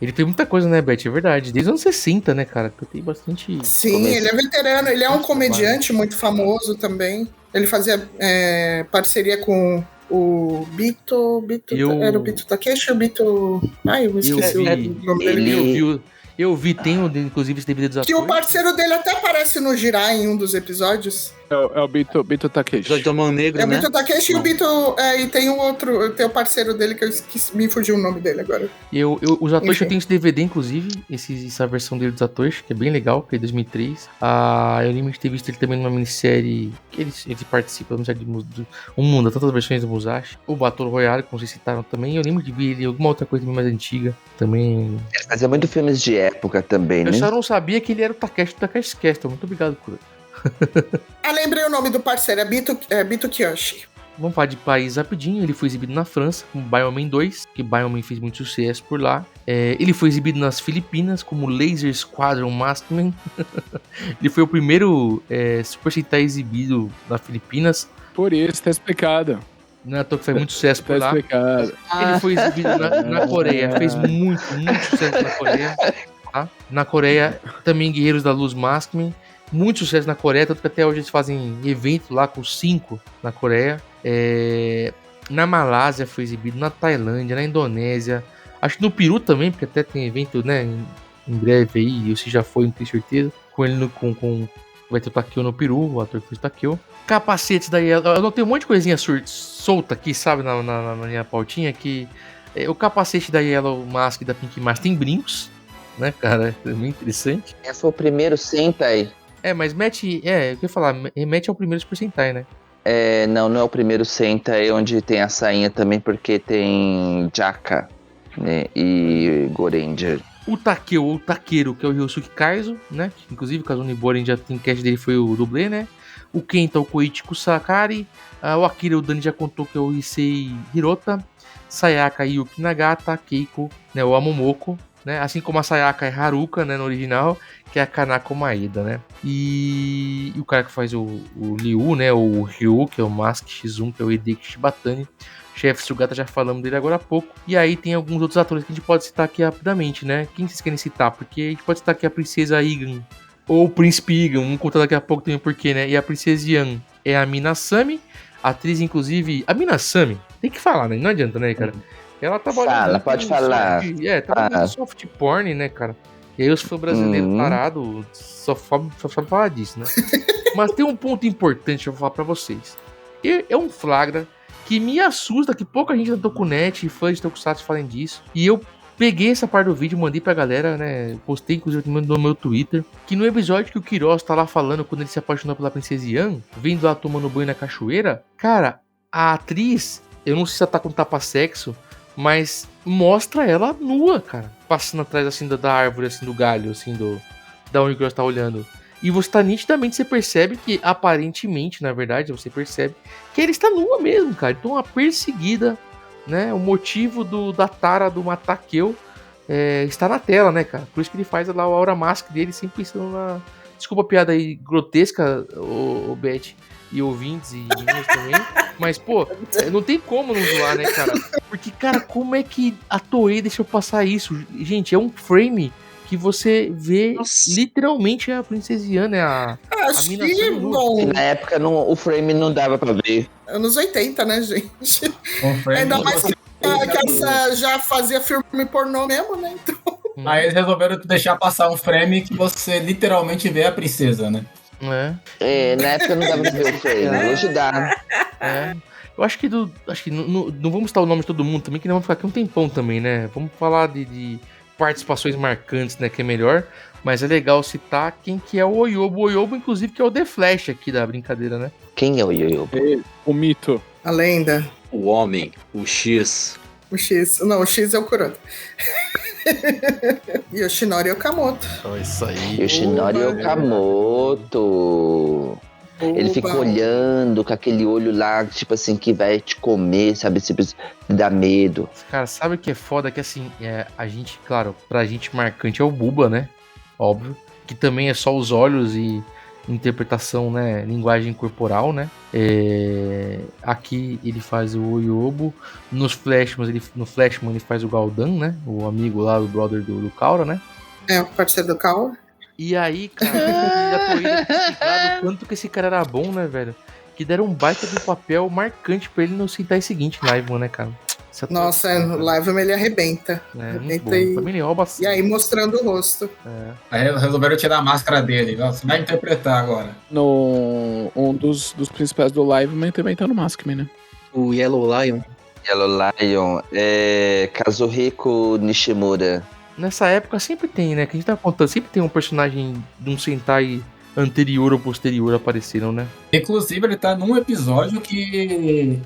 Ele tem muita coisa, né, Beth? É verdade. Desde os anos 60, né, cara? Que tem bastante...
Sim, ele é veterano. Ele é um comediante muito famoso também. Ele fazia parceria com o Bito... Era o Bito Takeshi ou o Bito... eu esqueci o nome dele.
Eu vi, tem inclusive esse DVD dos atores.
Que o parceiro dele até aparece no Jirai em um dos episódios.
É o Bito Takeshi.
Jordomão Negro,
É o
né?
Bito Takeshi e o Bito. E tem o outro, tem o parceiro dele que eu esqueci, me fugiu o nome dele agora.
Os Atoshi,
Enfim.
eu tenho esse DVD, inclusive, essa versão dele dos Atoshi, que é bem legal, que é de 2003. Eu lembro de ter visto ele também numa minissérie, que ele participa da minissérie de um mundo, tantas versões do Musashi. O Battle Royale, como vocês citaram também. Eu lembro de ver ele em alguma outra coisa mais antiga também.
Ele fazia muito filmes de época também, né?
Eu só não sabia que ele era o Takeshi do Takeshi Castle. Muito obrigado, Kura.
Lembrei o nome do parceiro, é Bito Kiyoshi.
Vamos falar de país rapidinho. Ele foi exibido na França como Bioman 2, que Bioman fez muito sucesso por lá. Ele foi exibido nas Filipinas como Laser Squadron Maskman. Ele foi o primeiro Super Sentai exibido nas Filipinas.
Por isso, tá explicado.
Não é à toa que fez muito sucesso por lá.
Explicado.
Ele foi exibido na Coreia, fez muito sucesso na Coreia. Tá? Na Coreia, também Guerreiros da Luz Maskman. Muito sucesso na Coreia, tanto que até hoje eles fazem evento lá com 5 na Coreia. Na Malásia foi exibido, na Tailândia, na Indonésia. Acho que no Peru também, porque até tem evento, né, em breve aí, e você já foi, não tenho certeza. Com ele vai ter o Takeo no Peru, o ator que fez o Takeo. Capacetes da Yellow. Eu notei um monte de coisinha solta aqui, sabe, na minha pautinha, que o capacete da Yellow Mask e da Pink Mask tem brincos, né, cara? É muito interessante.
Esse foi o primeiro Sentai.
Mas eu ia falar, remete ao primeiro Super Sentai, né?
Não é o primeiro Sentai onde tem a sainha também, porque tem Jaka, né, e Goranger.
O Takeo, ou Takeru, que é o Ryosuke Kaizo, né? Inclusive, o Kazumi Boren já tem cast dele, foi o dublê, né? O Kenta, o Koichi Kusakari. O Akira, o Dani já contou que é o Issei Hirota. Sayaka, Yuki Nagata. Keiko, né? O Amomoko, né? Assim como a Sayaka é Haruka, né? No original, que é a Kanako Maeda, né? E o cara que faz o Liu, né? O Ryu, que é o Mask X1, que é o Hideki Shibatani. Chefe Sugata, já falamos dele agora há pouco. E aí tem alguns outros atores que a gente pode citar aqui rapidamente, né? Quem vocês querem citar? Porque a gente pode citar aqui a Princesa Igan, ou o Príncipe Igan, vamos contar daqui a pouco também porquê, né? E a Princesa Yan é a Minasami, atriz, inclusive... A Minasami, tem que falar, né? Não adianta, né, cara? Ela trabalha...
Pode falar.
Trabalha no soft porn, né, cara? E aí os fãs brasileiros parados só sabem falar disso, né? Mas tem um ponto importante que eu vou falar pra vocês. É um flagra que me assusta, que pouca gente da Tokunet e fãs de Tokusatsu falem disso. E eu peguei essa parte do vídeo, mandei pra galera, né? Postei, inclusive, no meu Twitter. Que no episódio que o Quiroz tá lá falando quando ele se apaixonou pela Princesa Yan, vindo lá tomando banho na cachoeira, cara, a atriz, eu não sei se ela tá com tapa-sexo, mas mostra ela nua, cara. Passando atrás, assim, da árvore, assim, do galho, assim, da onde o Quiroz tá olhando. E você tá nitidamente, você percebe que, aparentemente, na verdade, você percebe que ela está nua mesmo, cara. Então, uma perseguida, né? O motivo da tara do Matakeu está na tela, né, cara? Por isso que ele faz lá o Aura Mask dele, sempre pensando na... Desculpa a piada aí grotesca, o Beth e ouvintes e meninas também. Mas, pô, não tem como não zoar, né, cara? Porque, cara, como é que a Toei deixou passar isso? Gente, é um frame que você vê literalmente a Princesa Yan, né? A mina
bom.
Na época o frame não dava pra ver.
Anos 80, né, gente? Ainda mais que essa já fazia filme pornô mesmo, né? Então...
Aí eles resolveram deixar passar um frame que você literalmente vê a princesa, né?
Na época não dava pra ver o frame, hoje dá.
Eu acho que não vamos citar o nome de todo mundo também, que não vamos ficar aqui um tempão também, né? Vamos falar de participações marcantes, né, que é melhor, mas é legal citar quem que é o Oyobo. O Oyobo, inclusive, que é o The Flash aqui da brincadeira, né?
Quem é o Oyobo?
O mito.
A lenda.
O homem, o X.
O X. Não, o X é o Kuroda. Yoshinori Okamoto.
Isso aí.
Yoshinori Okamoto. Ele fica olhando com aquele olho lá, tipo assim, que vai te comer, sabe? Tipo, dá medo.
Cara, sabe o que é foda? Que assim, a gente, claro, pra gente marcante é o Buba, né? Óbvio. Que também é só os olhos e interpretação, né? Linguagem corporal, né? Aqui ele faz o Oyobo. No Flashman ele faz o Galdan, né? O amigo lá, o brother do Kaura, né?
O parceiro do Kaura.
E aí, cara, já tô indo explicado o quanto que esse cara era bom, né, velho? Que deram um baita de papel marcante pra ele no Sentai seguinte, Live, né, cara?
Nossa, no live ele arrebenta. Arrebenta e aí mostrando o rosto.
Aí resolveram tirar a máscara dele. Você vai interpretar agora.
Um dos principais do live também tá no Maskman, né?
O Yellow Lion.
Yellow Lion é Kazuhiko Nishimura.
Nessa época sempre tem, né? Que a gente tá contando, sempre tem um personagem de um Sentai anterior ou posterior apareceram, né?
Inclusive, ele tá num episódio que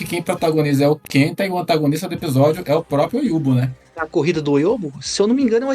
quem protagoniza é o Kenta e o antagonista do episódio é o próprio Yubo, né?
A corrida do Yobo, se eu não me engano, eu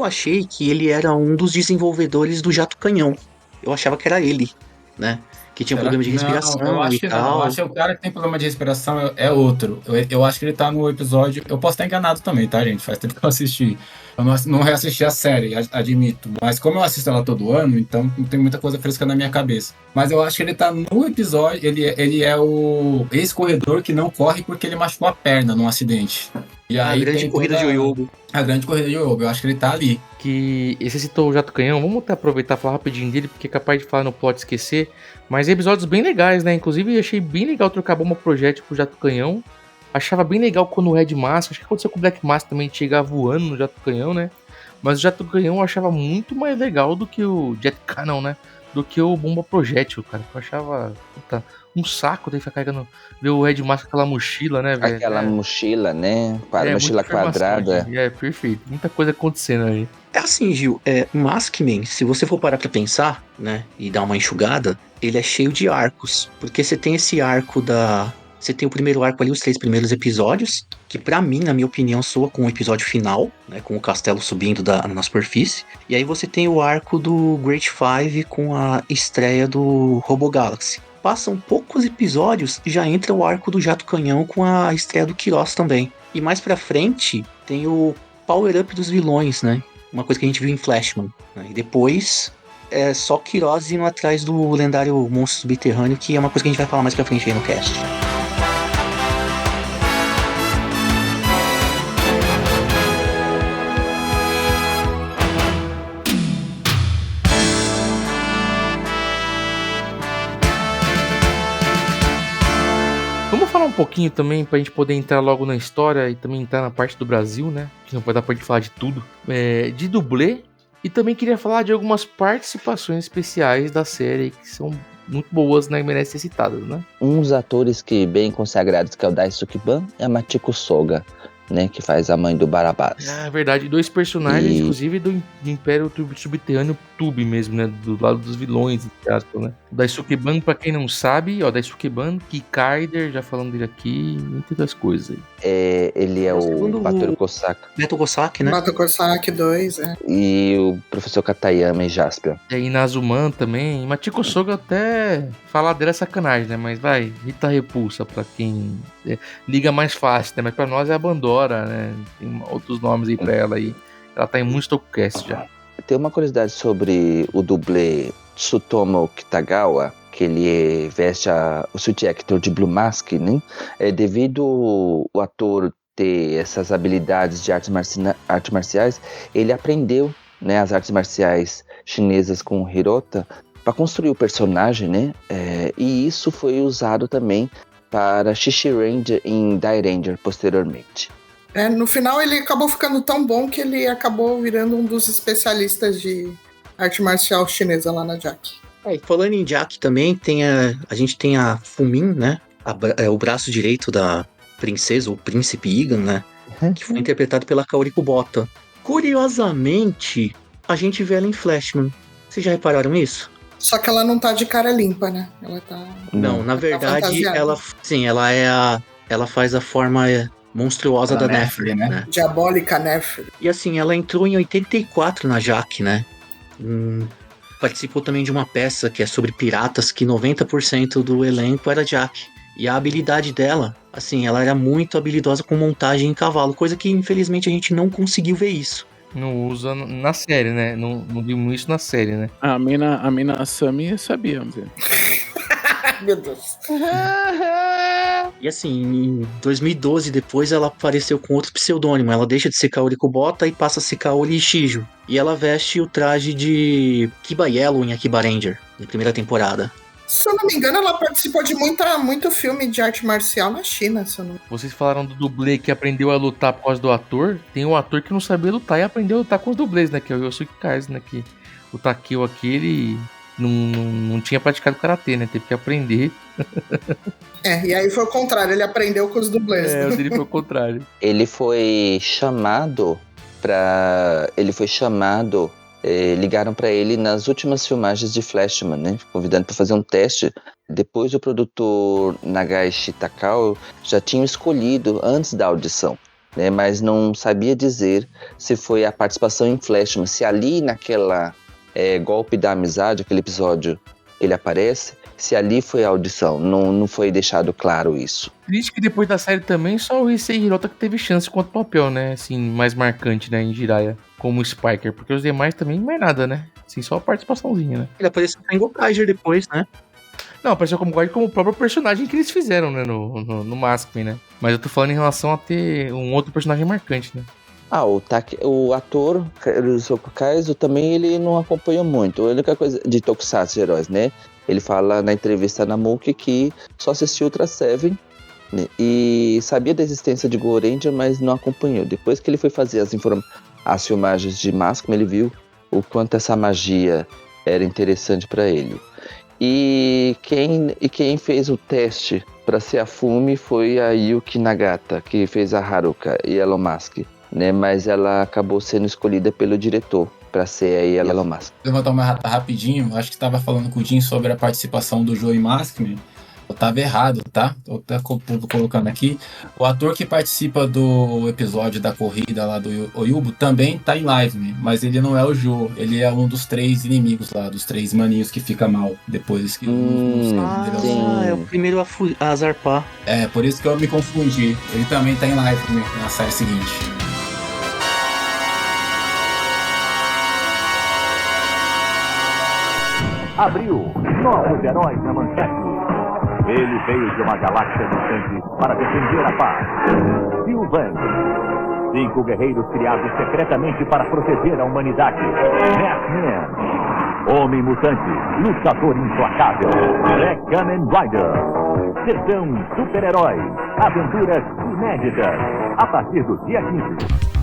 achei que ele era um dos desenvolvedores do Jato Canhão. Eu achava que era ele, né? Que tinha problema de respiração e tal.
Eu acho que o cara que tem problema de respiração é outro. Eu acho que ele tá no episódio... Eu posso estar enganado também, tá, gente? Faz tempo que eu assisti. Eu não reassisti a série, admito. Mas como eu assisto ela todo ano, então não tem muita coisa fresca na minha cabeça. Mas eu acho que ele tá no episódio... Ele é o ex-corredor que não corre porque ele machucou a perna num acidente. E aí
a grande corrida de Yobo.
A grande corrida de Yobo. Eu acho que ele tá ali.
Que você citou o Jato Canhão. Vamos até aproveitar e falar rapidinho dele, porque é capaz de falar no plot esquecer. Mas episódios bem legais, né? Inclusive, eu achei bem legal trocar bomba projétil pro Jato Canhão. Achava bem legal quando o Red Mask, acho que aconteceu com o Black Mask também, chegava voando no Jato Canhão, né? Mas o Jato Canhão eu achava muito mais legal do que o Jet Cannon, né? Do que o bomba projétil, cara. Eu achava um saco daí ficar carregando. Ver o Red Mask com aquela mochila, né, velho?
Aquela mochila, né? Mochila quadrada.
Perfeito. Muita coisa acontecendo aí.
É assim, Gil, o Maskman, se você for parar pra pensar, né, e dar uma enxugada, ele é cheio de arcos. Porque você tem esse arco Você tem o primeiro arco ali, os 3 primeiros episódios, que pra mim, na minha opinião, soa com o episódio final, né, com o castelo subindo na superfície. E aí você tem o arco do Great Five com a estreia do Robo Galaxy. Passam poucos episódios e já entra o arco do Jato Canhão com a estreia do Kiros também. E mais pra frente tem o Power Up dos vilões, né? Uma coisa que a gente viu em Flashman. Né? E depois é só Kiros indo atrás do lendário monstro subterrâneo, que é uma coisa que a gente vai falar mais pra frente aí no cast.
Vamos falar um pouquinho também pra gente poder entrar logo na história e também entrar na parte do Brasil, né? Que não vai dar pra gente falar de tudo. De dublê. E também queria falar de algumas participações especiais da série que são muito boas, né? E merecem ser citadas, né?
Uns atores que bem consagrados, que é o Daisuke Ban e a Machiko Soga, né? Que faz a mãe do Barabás.
É verdade. 2 personagens, inclusive, do Império Subterrâneo Tube mesmo, né? Do lado dos vilões, entre aspas, né? O Daisuke Ban, pra quem não sabe, Daisuke Ban, Kikaider, já falando dele aqui, entre outras coisas aí.
Ele é o Batoru Kosaka.
Beto Kosaki, né?
Batoru Kosaki 2,
E o professor Katayama e Jaspion.
E Inazuman também. Machiko Soga até falar dela é sacanagem, né? Mas vai, Rita Repulsa pra quem liga mais fácil, né? Mas pra nós é a Bandora, né? Tem outros nomes aí pra ela aí. Ela tá em muitos Tokocast já.
Tem uma curiosidade sobre o dublê Tsutomu Kitagawa, que ele veste o suit actor de Blue Mask, né? Devido o ator ter essas habilidades de artes marciais, ele aprendeu, né, as artes marciais chinesas com Hirota para construir o personagem, né? E isso foi usado também para Shishi Ranger em Die Ranger posteriormente.
No final ele acabou ficando tão bom que ele acabou virando um dos especialistas de arte marcial chinesa lá na Jack.
E falando em Jack também, a gente tem a Fumin, né? O braço direito da princesa, ou príncipe Igan, né? Que foi interpretado pela Kaori Kubota. Curiosamente, a gente vê ela em Flashman. Vocês já repararam isso?
Só que ela não tá de cara limpa, né? Ela tá...
Não, na verdade, ela faz a forma monstruosa da Nephili, né?
Diabólica Nephili.
E assim, ela entrou em 84 na Jack, né? Participou também de uma peça que é sobre piratas, que 90% do elenco era Jack. E a habilidade dela, assim, ela era muito habilidosa com montagem em cavalo, coisa que infelizmente a gente não conseguiu ver isso.
Não usa na série, né? Não vimos isso na série, né?
A mina Sami sabia, vamos dizer.
Meu Deus.
E assim, em 2012 depois ela apareceu com outro pseudônimo. Ela deixa de ser Kaori Kubota e passa a ser Kaori Shijo. E ela veste o traje de Kiba Yellow em Akiba Ranger, na primeira temporada.
Se eu não me engano, ela participou de muito filme de arte marcial na China.
Vocês falaram do dublê que aprendeu a lutar por causa do ator. Tem um ator que não sabia lutar e aprendeu a lutar com os dublês, né? Que é o Yosuke Kaisen, né? Que o Takeo aqui, ele não tinha praticado karatê, né? Teve que aprender.
E aí foi o contrário, ele aprendeu com os dublês.
O dele foi o contrário.
Ele foi chamado ligaram pra ele nas últimas filmagens de Flashman, né? Convidando pra fazer um teste. Depois o produtor Nagaishi Takao já tinha escolhido antes da audição, né? Mas não sabia dizer se foi a participação em Flashman, se ali naquela Golpe da Amizade, aquele episódio, ele aparece, se ali foi a audição. Não foi deixado claro isso.
Triste que depois da série também só o Issei Hirota que teve chance quanto papel, né? Assim, mais marcante, né? Em Jiraiya, como Spiker. Porque os demais também não é nada, né? Assim, só a participaçãozinha, né?
Ele apareceu em Gokaiger depois, né?
Não, apareceu como guarda como o próprio personagem que eles fizeram, né? No Maskman, né? Mas eu tô falando em relação a ter um outro personagem marcante, né?
O ator, Ryusuke Kaisen, também ele não acompanhou muito. A única coisa de Tokusatsu de heróis, né? Ele fala na entrevista na Mook que só assistiu Ultra Seven, né? E sabia da existência de Go Ranger, mas não acompanhou. Depois que ele foi fazer as filmagens de Maskman, ele viu o quanto essa magia era interessante para ele. E quem fez o teste para ser a Fumi foi a Yuki Nagata, que fez a Haruka e Elon Musk, né? Mas ela acabou sendo escolhida pelo diretor para ser a Elon Musk.
Vou levantar uma rata rapidinho. Acho que estava falando com o Jim sobre a participação do Joe Maskman. Eu tava errado, tá? Tô até colocando aqui. O ator que participa do episódio da corrida lá do Oyubo também tá em Live, mas ele não é o Joe. Ele é um dos 3 inimigos lá, dos 3 maninhos que fica mal depois que...
é o primeiro a zarpar.
É, por isso que eu me confundi. Ele também tá em Live na série seguinte.
Abriu novos heróis na manchete. Ele veio de uma galáxia distante para defender a paz. Sylvain. 5 guerreiros criados secretamente para proteger a humanidade. Maskman. Homem mutante, lutador implacável. Black Kamen Rider. Versão super-herói. Aventuras inéditas. A partir do dia 15.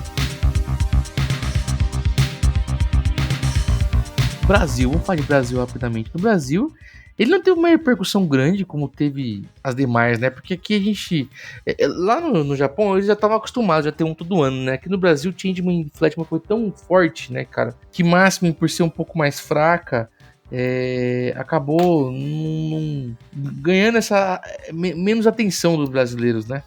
Brasil, vamos falar de Brasil rapidamente. No Brasil, ele não teve uma repercussão grande como teve as demais, né? Porque aqui a gente... Lá no Japão, eles já estavam acostumados, já tem um todo ano, né? Aqui no Brasil, o Changeman e Flashman foi tão forte, né, cara? Que Maskman, por ser um pouco mais fraca, acabou ganhando essa menos atenção dos brasileiros, né?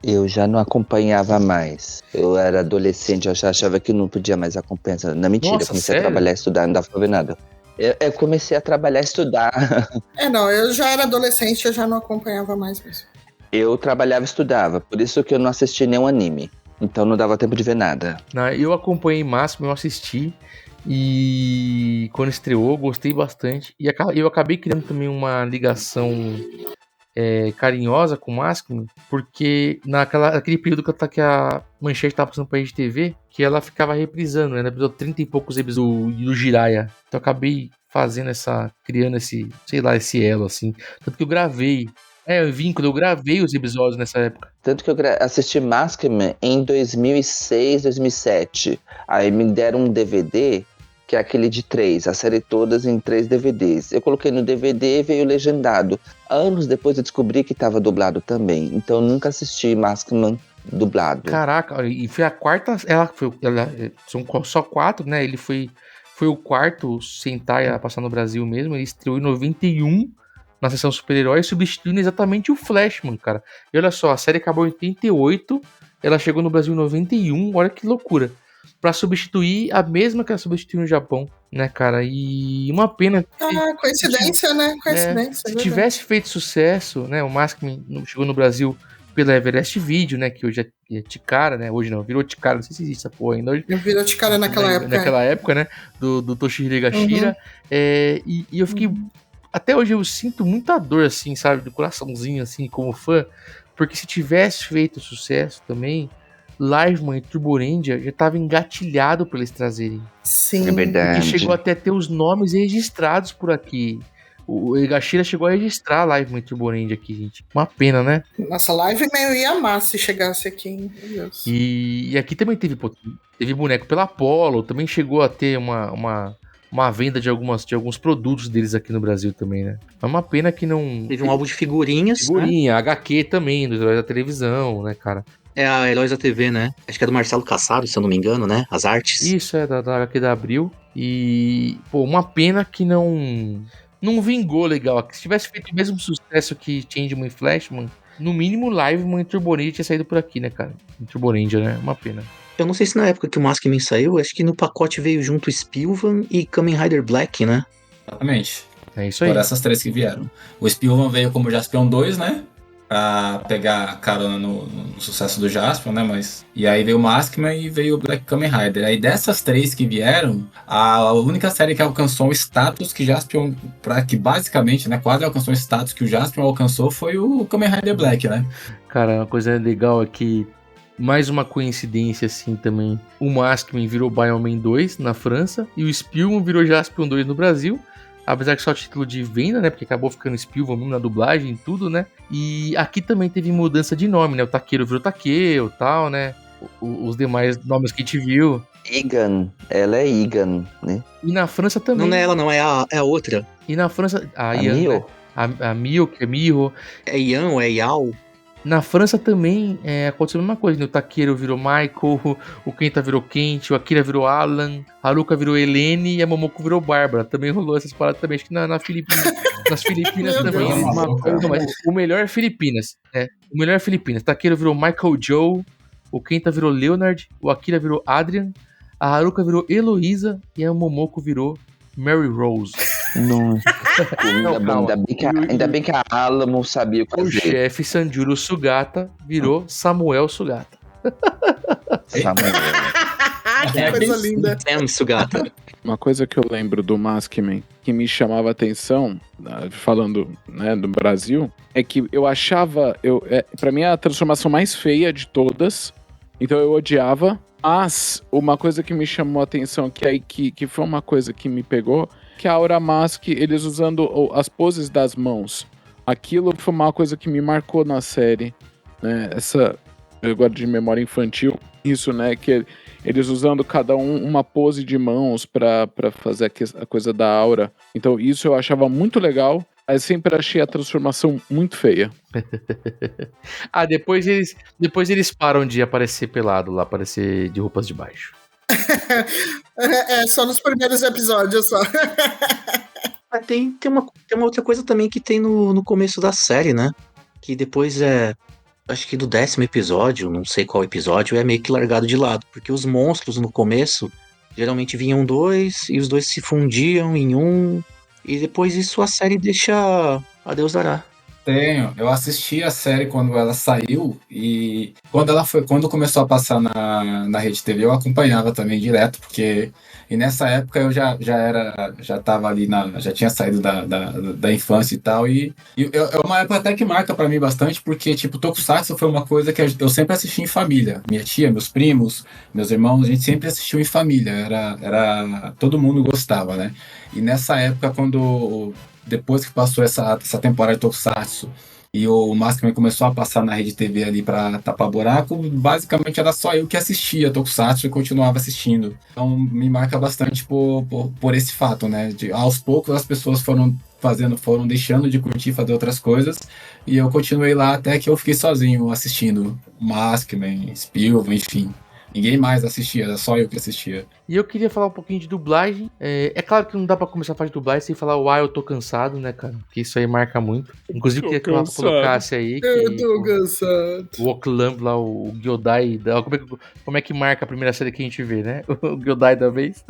Eu já não acompanhava mais. Eu era adolescente, eu já achava que não podia mais acompanhar. Não, mentira,
Nossa,
eu comecei
sério?
a trabalhar e estudar, não dava pra ver nada. Eu comecei a trabalhar e estudar.
Eu já era adolescente, eu já não acompanhava mais mesmo.
Eu trabalhava e estudava, por isso que eu não assisti nenhum anime. Então não dava tempo de ver nada.
Eu acompanhei Máximo, eu assisti. E quando estreou, gostei bastante. E eu acabei criando também uma ligação carinhosa com o Maskman, porque naquele período que a Manchete estava passando pra Rede TV, que ela ficava reprisando, né? No episódio 30 e poucos episódios do Jiraiya. Então eu acabei criando esse elo, assim. Tanto que eu gravei. Eu gravei os episódios nessa época.
Tanto que eu assisti Maskman em 2006, 2007. Aí me deram um DVD, que é aquele de 3, a série todas em 3 DVDs. Eu coloquei no DVD e veio legendado. Anos depois eu descobri que estava dublado também. Então eu nunca assisti Maskman dublado.
Caraca, e foi a quarta... São só 4, né? Ele foi o quarto Sentai a passar no Brasil mesmo. Ele estreou em 91 na seção super-herói, substituindo exatamente o Flashman, cara. E olha só, a série acabou em 88, ela chegou no Brasil em 91, olha que loucura. Pra substituir a mesma que ela substituiu no Japão, né, cara? E uma pena...
Coincidência, né?
Se tivesse feito sucesso, né? O Maskman chegou no Brasil pela Everest Video, né? Que hoje é Tikara, né? Hoje não, virou Tikara, não sei se existe essa porra ainda. Hoje,
virou Tikara naquela época.
Naquela época, né? Do Toshihiro Higashira. Uhum. E eu fiquei... Até hoje eu sinto muita dor, assim, sabe? Do coraçãozinho, assim, como fã. Porque se tivesse feito sucesso também... Liveman e Turbo Ranger já estava engatilhado para eles trazerem.
Sim,
é verdade.
E chegou até a ter os nomes registrados por aqui. O Egashira chegou a registrar a live muito Turboninja aqui, gente. Uma pena, né?
Nossa, live meio ia amar se chegasse aqui, hein? Meu Deus.
E aqui também teve boneco pela Apollo, também chegou a ter uma venda de alguns produtos deles aqui no Brasil também, né? É uma pena que não...
Teve um álbum de figurinhas,
Figurinha, né? HQ também, do Heróis da Televisão, né, cara?
É a Heróis da TV, né? Acho que é do Marcelo Cassaro, se eu não me engano, né? As artes.
Isso, é da HQ da Abril. E, pô, uma pena que não vingou legal. Se tivesse feito o mesmo sucesso que Changeman e Flashman, no mínimo Liveman e Turboninja tinha saído por aqui, né, cara? Turboninja, né? Uma pena.
Eu não sei se na época que o Maskman saiu, acho que no pacote veio junto Spilvan e Kamen Rider Black, né?
Exatamente.
É isso aí.
Foram essas 3 que vieram. O Spilvan veio como Jaspion 2, né? Pra pegar carona no sucesso do Jaspion, né? E aí veio o Maskman e veio o Black Kamen Rider. Aí dessas 3 que vieram, a única série que alcançou o status que Jaspion, que basicamente, né, quase alcançou o status que o Jaspion alcançou foi o Kamen Rider Black, né?
Cara, uma coisa legal é que, mais uma coincidência assim também, o Maskman virou Bioman 2 na França e o Spilvan virou Jaspion 2 no Brasil. Apesar que só título de venda, né? Porque acabou ficando Spilvan mesmo na dublagem e tudo, né? E aqui também teve mudança de nome, né? O Taqueiro virou Taqueu e tal, né? Os demais nomes que a gente viu.
Igan. Ela é Igan, né?
E na França também.
Não é ela, não. É a outra.
E na França...
A
Ian,
Mio?
né? A Mio, que é Miho.
É Ian ou é Yao?
Na França também aconteceu a mesma coisa, né? O Taqueiro virou Michael, o Kenta virou Kent, o Akira virou Alan, a Haruka virou Helene e a Momoko virou Bárbara. Também rolou essas paradas também, acho que nas Filipinas também. Mas o melhor é Filipinas, né? O melhor é Filipinas. O Taqueiro virou Michael Joe, o Kenta virou Leonard, o Akira virou Adrian, a Haruka virou Heloísa e a Momoko virou Mary Rose.
Não. Ainda bem que a Alamo sabia o que fazer.
O chefe Sanjuro Sugata virou Samuel Sugata.
Samuel. Que coisa linda.
Sam Sugata.
Uma coisa que eu lembro do Maskman que me chamava a atenção, falando, né, do Brasil, é que eu achava, pra mim, a transformação mais feia de todas, então eu odiava, mas uma coisa que me chamou a atenção, que foi uma coisa que me pegou, que a Aura Mask, eles usando as poses das mãos. Aquilo foi uma coisa que me marcou na série, né? Eu guardo de memória infantil, isso, né? Que eles usando cada uma pose de mãos pra fazer a coisa da aura. Então isso eu achava muito legal, mas sempre achei a transformação muito feia.
Depois eles param de aparecer pelado lá, aparecer de roupas de baixo.
Só nos primeiros episódios, só.
Tem uma outra coisa também que tem no começo da série, né? Que depois acho que do 10º episódio, não sei qual episódio, é meio que largado de lado. Porque os monstros no começo, geralmente vinham 2, e os 2 se fundiam em um. E depois isso a série deixa a Deus dará.
Eu assisti a série quando ela saiu e quando começou a passar na Rede TV eu acompanhava também direto, porque nessa época eu já tava ali já tinha saído da infância e tal, e é uma época até que marca pra mim bastante, porque tipo, Tokusatsu foi uma coisa que eu sempre assisti em família, minha tia, meus primos, meus irmãos, a gente sempre assistiu em família, todo mundo gostava, né? E nessa época, depois que passou essa temporada de Tokusatsu e o Maskman começou a passar na Rede TV ali pra tapar buraco, basicamente era só eu que assistia Tokusatsu e continuava assistindo. Então me marca bastante por esse fato, né? Aos poucos as pessoas foram deixando de curtir, fazer outras coisas, e eu continuei lá até que eu fiquei sozinho assistindo Maskman, Spilvan, enfim. Ninguém mais assistia, era só eu que assistia.
E eu queria falar um pouquinho de dublagem. É claro que não dá pra começar a falar de dublagem sem falar eu tô cansado, né, cara? Porque isso aí marca muito. Inclusive, queria que o Rafa colocasse aí.
Eu tô cansado.
O Oklamp lá, o Gyodai. Como é que marca a primeira série que a gente vê, né? O Gyodai da vez.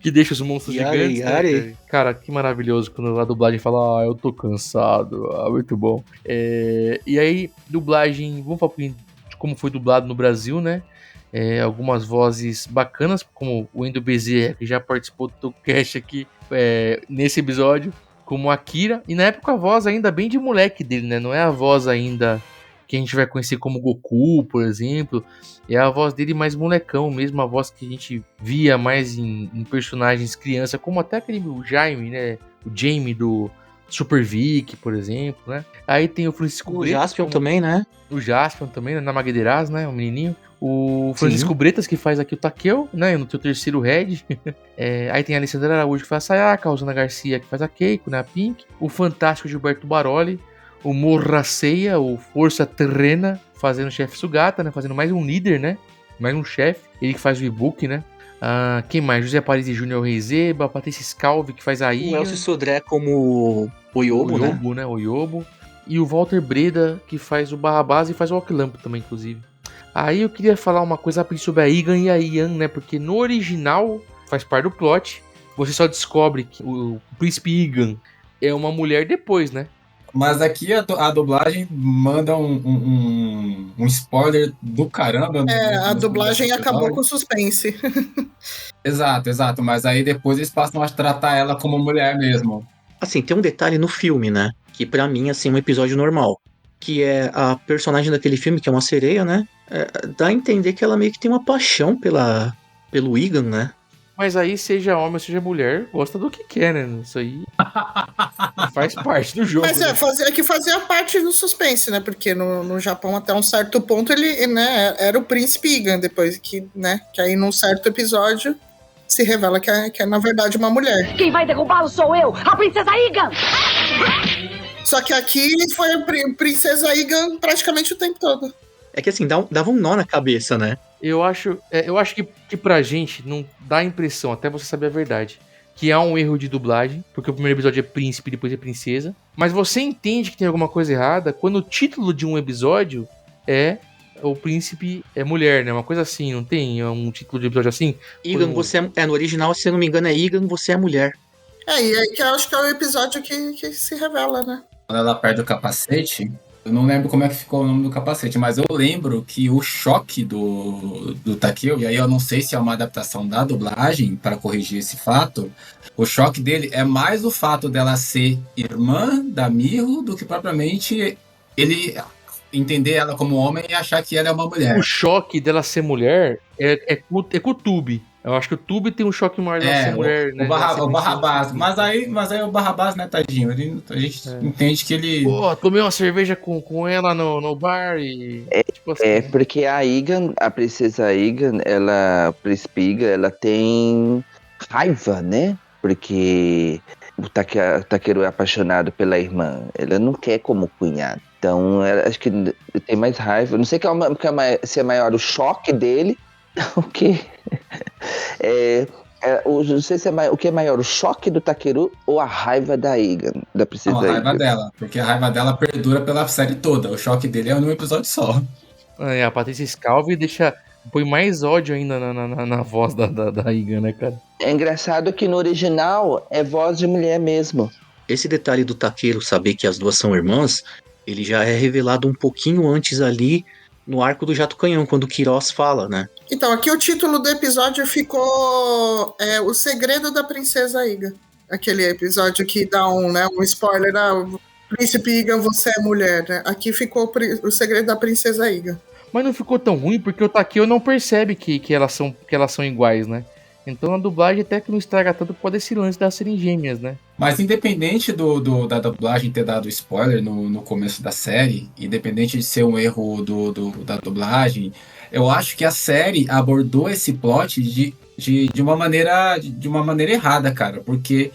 Que deixa os monstros gigantes. Né? Cara, que maravilhoso quando a dublagem fala, eu tô cansado. Muito bom. E aí, dublagem. Vamos falar um pouquinho como foi dublado no Brasil, né? Algumas vozes bacanas, como o Endo Bezerra, que já participou do cast aqui nesse episódio, como Akira, e na época a voz ainda bem de moleque dele, né? Não é a voz ainda que a gente vai conhecer como Goku, por exemplo, é a voz dele mais molecão mesmo, a voz que a gente via mais em personagens criança, como até aquele o Jaime, né? O Jamie do Super Vic, por exemplo, né? Aí tem o Francisco
Bretas. O Jaspion também, né?
O Jaspion também, né? Na Magueiras, né? O menininho. O Francisco Bretas, que faz aqui o Takeo, né? No teu terceiro Red. Aí tem a Alessandra Araújo, que faz a Sayaka. A Rosana Garcia, que faz a Keiko, né? A Pink. O fantástico Gilberto Baroli. O Morraceia, o Força Terrena, fazendo o chefe Sugata, né? Fazendo mais um líder, né? Mais um chefe. Ele que faz o e-book, né? Quem mais? José Paris e Júnior Reiseba. Patrícia Scalvi, que faz a Iga.
O Elcio Sodré como o Yobo,
né? O Yobo. E o Walter Breda, que faz o Barrabás e faz o Oclampo também, inclusive. Aí eu queria falar uma coisa sobre a Igan e a Ian, né? Porque no original, faz parte do plot, você só descobre que o príncipe Igan é uma mulher depois, né?
Mas aqui a dublagem manda um spoiler do caramba.
A dublagem acabou com o suspense.
Exato. Mas aí depois eles passam a tratar ela como mulher mesmo.
Assim, tem um detalhe no filme, né? Que pra mim, assim, é um episódio normal. Que é a personagem daquele filme, que é uma sereia, né? Dá a entender que ela meio que tem uma paixão pelo Igan, né?
Mas aí, seja homem ou seja mulher, gosta do que quer, né? Isso aí faz parte do jogo.
Mas
né?
fazia parte do suspense, né? Porque no Japão, até um certo ponto, ele, né, era o príncipe Igan, depois que, né? Que aí, num certo episódio, se revela que é na verdade, uma mulher.
Quem vai derrubá-lo sou eu, a princesa Igan!
Só que aqui foi a princesa Igan praticamente o tempo todo.
É que assim, dava um nó na cabeça, né?
Eu acho que pra gente não dá a impressão, até você saber a verdade, que há um erro de dublagem, porque o primeiro episódio é príncipe, depois é princesa. Mas você entende que tem alguma coisa errada quando o título de um episódio é o príncipe é mulher, né? Uma coisa assim, não tem um título de episódio assim?
Igan, você no original, se eu não me engano, é Igan, você é mulher.
E aí que eu acho que é o episódio que se revela, né?
Quando ela perde o capacete, eu não lembro como é que ficou o nome do capacete, mas eu lembro que o choque do Takeo, e aí eu não sei se é uma adaptação da dublagem para corrigir esse fato, o choque dele é mais o fato dela ser irmã da Miho do que propriamente ele entender ela como homem e achar que ela é uma mulher.
O choque dela ser mulher é com o Tube. Eu acho que o Tube tem um choque maior dela ser mulher, né?
O Barrabás. Mas aí o Barrabás, né, tadinho? A gente entende que ele...
Pô, tomei uma cerveja com ela no bar e... tipo assim,
porque a Igan, a princesa Igan, a príncipe Igan, ela tem raiva, né? Porque o Takeru é apaixonado pela irmã. Ela não quer como cunhado. Então, acho que tem mais raiva. Não sei se é maior o choque dele o que não sei se o que é maior, o choque do Takeru ou a raiva da Igan, da princesa Igan.
A raiva dela, porque a raiva dela perdura pela série toda. O choque dele é num episódio só.
A Patrícia Scalvi põe mais ódio ainda na voz da Igan, né, cara?
É engraçado que no original é voz de mulher mesmo.
Esse detalhe do Takeru saber que as duas são irmãs, ele já é revelado um pouquinho antes ali no arco do Jato Canhão, quando o Queiroz fala, né?
Então, aqui o título do episódio ficou O Segredo da Princesa Igan. Aquele episódio que dá um spoiler, Príncipe Igan, você é mulher, né? Aqui ficou O Segredo da Princesa Igan.
Mas não ficou tão ruim, porque o Takeo não percebe que elas são iguais, né? Então a dublagem até que não estraga tanto por causa desse lance das serem gêmeas, né?
Mas independente da dublagem ter dado spoiler no começo da série, independente de ser um erro da dublagem, eu acho que a série abordou esse plot de uma maneira errada, cara. Porque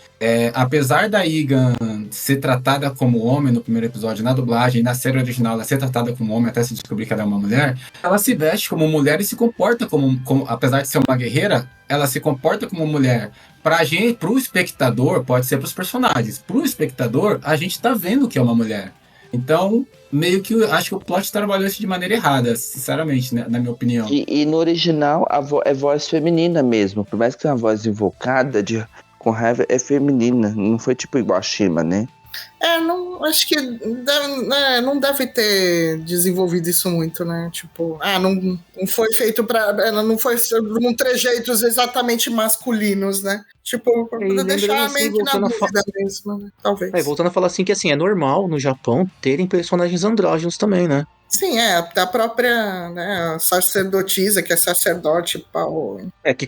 apesar da Igan ser tratada como homem no primeiro episódio, na dublagem, na série original ela ser tratada como homem até se descobrir que ela é uma mulher, ela se veste como mulher e se comporta como apesar de ser uma guerreira, ela se comporta como mulher. Pro espectador, pode ser pros personagens. Pro espectador, a gente tá vendo que é uma mulher. Então, meio que acho que o plot trabalhou isso de maneira errada, sinceramente, né, na minha opinião.
E no original é voz feminina mesmo. Por mais que tenha uma voz invocada com raiva, é feminina. Não foi tipo igual a Shima, né?
Não, acho que não deve ter desenvolvido isso muito, né? Tipo, não foi feito não foi com trejeitos exatamente masculinos, né? Tipo, pra deixar meio que na dúvida mesmo, né? Talvez.
Voltando a falar assim, que assim, é normal no Japão terem personagens andrógenos também, né?
Sim, da própria, né, sacerdotisa, que é sacerdote, Paul.
Que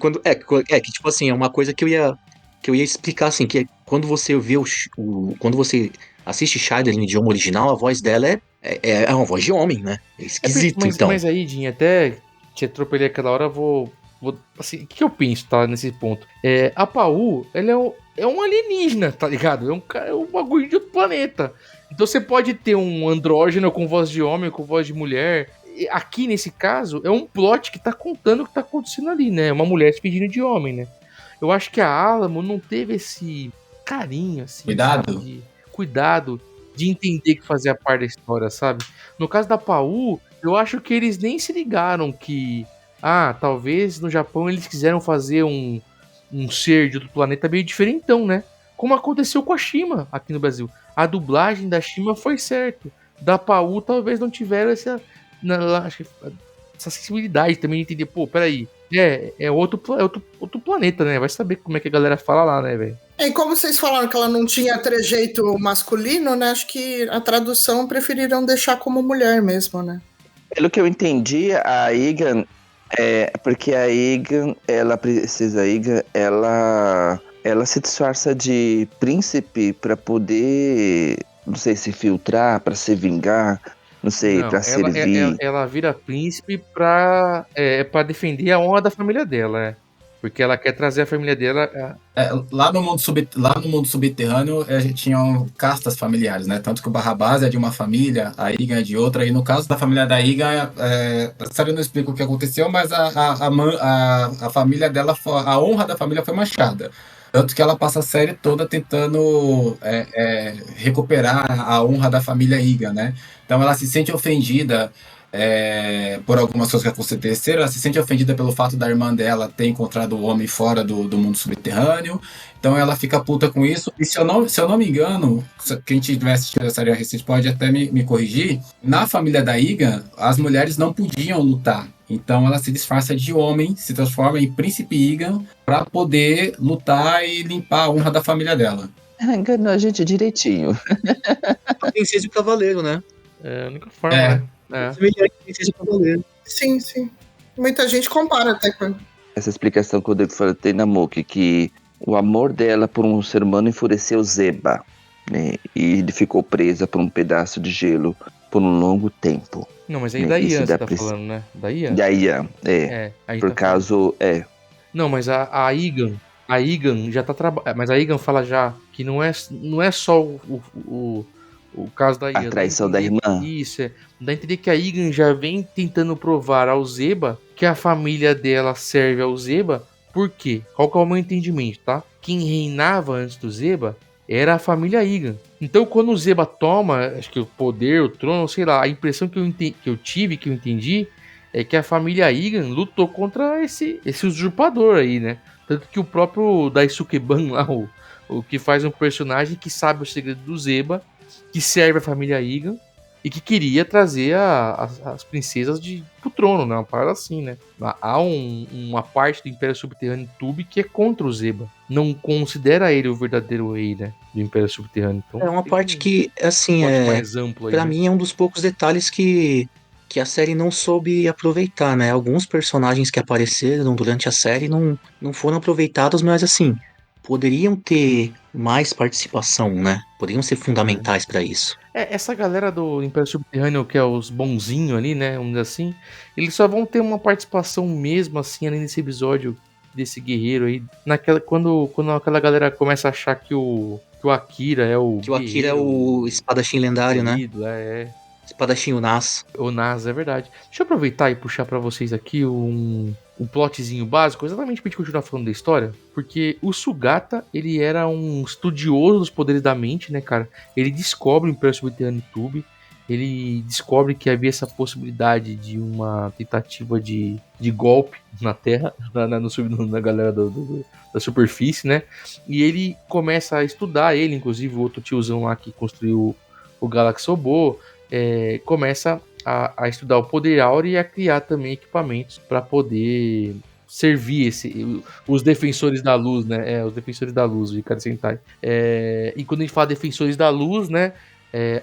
tipo assim, é uma coisa que eu ia explicar assim, que quando você vê quando você assiste Shider no idioma original, a voz dela é uma voz de homem, né? É esquisito, então.
Mas aí, Dinho, até te atropelei aquela hora, assim, o que eu penso, tá, nesse ponto? A Paul, ela é um alienígena, tá ligado? É um bagulho de outro planeta. Então você pode ter um andrógeno com voz de homem, com voz de mulher. E aqui, nesse caso, é um plot que tá contando o que tá acontecendo ali, né? Uma mulher se pedindo de homem, né? Eu acho que a Alamo não teve esse carinho, assim, cuidado de entender que fazia parte da história, sabe? No caso da Paul, eu acho que eles nem se ligaram que, talvez no Japão eles quiseram fazer um ser de outro planeta meio diferentão, né? Como aconteceu com a Shima aqui no Brasil. A dublagem da Shima foi certo. Da Paul talvez não tiveram essa sensibilidade também de entender, pô, peraí, é outro planeta, né? Vai saber como é que a galera fala lá, né, velho?
E como vocês falaram que ela não tinha trejeito masculino, né? Acho que a tradução preferiram deixar como mulher mesmo, né?
Pelo que eu entendi, a Egan porque a Egan, ela se disfarça de príncipe pra poder, não sei, se filtrar, pra se vingar, não sei, pra servir.
Ela vira príncipe pra defender a honra da família dela, porque ela quer trazer a família dela.
Lá no mundo subterrâneo, tinham castas familiares, né? Tanto que o Barrabás é de uma família, a Egan é de outra, e no caso da família da Egan, a série não explica o que aconteceu, mas a família dela, a honra da família foi manchada. Tanto que ela passa a série toda tentando recuperar a honra da família Egan, né? Então ela se sente ofendida por algumas coisas que aconteceram. Ela se sente ofendida pelo fato da irmã dela ter encontrado o homem fora do mundo subterrâneo. Então ela fica puta com isso. E se eu não me engano, quem tiver assistido a série recente pode até me corrigir, na família da Egan, as mulheres não podiam lutar. Então ela se disfarça de homem, se transforma em príncipe Egan para poder lutar e limpar a honra da família dela.
Enganou a gente direitinho.
A princesa e o cavaleiro, né?
É a única forma, né?
Princesa e o cavaleiro.
Sim, sim. Muita gente compara até com...
Essa explicação que eu falei na Moki, que o amor dela por um ser humano enfureceu Zeba, né? E ele ficou presa por um pedaço de gelo por um longo tempo.
Não, mas aí da Ian você tá falando, né? Da Ian?
Da Ian, por caso,
Não, mas a Egan já tá trabalhando. Mas a Egan fala já que não é só o caso da Ian.
A traição da irmã.
Isso, Dá a entender que a Egan já vem tentando provar ao Zeba que a família dela serve ao Zeba. Por quê? Qual que é o meu entendimento, tá? Quem reinava antes do Zeba era a família Egan. Então, quando o Zeba toma, acho que o poder, o trono, sei lá, a impressão que eu entendi, é que a família Egan lutou contra esse usurpador aí, né? Tanto que o próprio Daisuke Ban lá, o que faz um personagem que sabe o segredo do Zeba, que serve a família Egan e que queria trazer as princesas pro trono, né? Uma parada assim, né? Há uma parte do Império Subterrâneo Tube que é contra o Zeba. Não considera ele o verdadeiro rei, né? Do Império Subterrâneo. Então,
é uma parte que, assim,
mais amplo aí,
pra
né?
mim é um dos poucos detalhes que a série não soube aproveitar, né? Alguns personagens que apareceram durante a série não foram aproveitados, mas assim, poderiam ter mais participação, né? Poderiam ser fundamentais pra isso.
Essa galera do Império Subterrâneo, que é os bonzinhos ali, né? Vamos dizer assim, eles só vão ter uma participação mesmo, assim, ali nesse episódio desse guerreiro aí. Quando aquela galera começa a achar que o Akira é o.
Que o Akira é o espadachim lendário, né? Espadachim, o Nas.
O Nas, é verdade. Deixa eu aproveitar e puxar pra vocês aqui um plotzinho básico, exatamente pra gente continuar falando da história, porque o Sugata, ele era um estudioso dos poderes da mente, né, cara? Ele descobre o Império Subterrâneo Tube, ele descobre que havia essa possibilidade de uma tentativa de golpe na Terra, na galera da superfície, né? E ele começa a estudar, inclusive o outro tiozão lá que construiu o Galaxobo, começa a estudar o poder áureo e a criar também equipamentos para poder servir os defensores da luz, né? Os defensores da luz de Ikari Sentai. E quando a gente fala defensores da luz, né?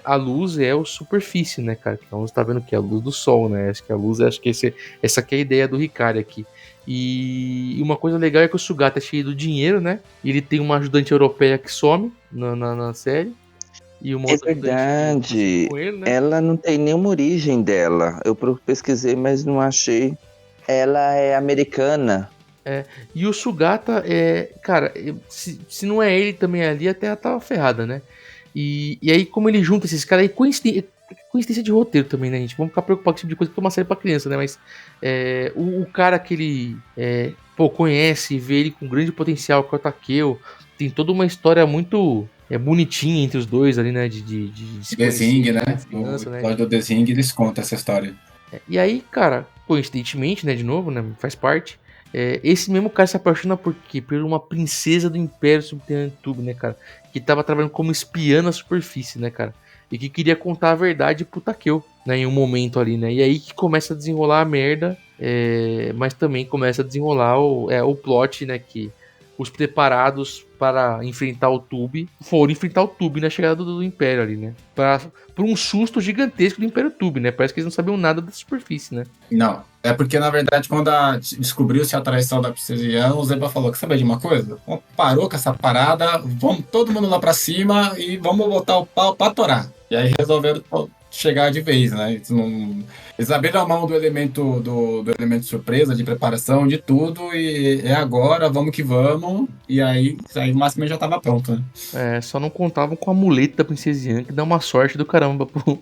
a luz é o superfície, né, cara? Então você tá vendo que é a luz do sol, né? Acho que a luz, essa aqui é a ideia do Hikari aqui. E uma coisa legal é que o Sugata é cheio do dinheiro, né? Ele tem uma ajudante europeia que some na série. E uma outra
verdade.
Com ele, né?
Ela não tem nenhuma origem dela. Eu pesquisei, mas não achei. Ela é americana.
E o Sugata cara, se não é ele também ali, a Terra tava ferrada, né? E aí, como ele junta esses caras aí, coincidência de roteiro também, né, gente? Vamos ficar preocupados com esse tipo de coisa, porque é uma série pra criança, né? Mas o cara que ele conhece e vê ele com grande potencial, que é o Takeo, tem toda uma história muito bonitinha entre os dois ali, né? De
Desing, né?
Criança,
No do Desing eles contam essa história.
E aí, cara, coincidentemente, né, de novo, né? Faz parte. Esse mesmo cara se apaixona por quê? Por uma princesa do Império Subterrâneo Tube, né, cara? Que tava trabalhando como espiã na superfície, né, cara? E que queria contar a verdade pro Takeo, né, em um momento ali, né? E aí que começa a desenrolar a merda, mas também começa a desenrolar o plot, né, que os preparados para enfrentar o Tube foram enfrentar o Tube na chegada do Império ali, né? Por um susto gigantesco do Império Tube, né? Parece que eles não sabiam nada da superfície, né?
Não, é porque na verdade quando descobriu-se a traição da Princesa Yan, o Zeba falou, quer saber de uma coisa? Parou com essa parada, vamos todo mundo lá pra cima e vamos botar o pau pra torar. E aí resolveram chegar de vez, né? Eles abriram a mão do elemento surpresa, de preparação, de tudo, e é agora, vamos que vamos. E aí o máximo já tava pronto, né?
Só não contavam com a muleta da Princesa Yan, que dá uma sorte do caramba pro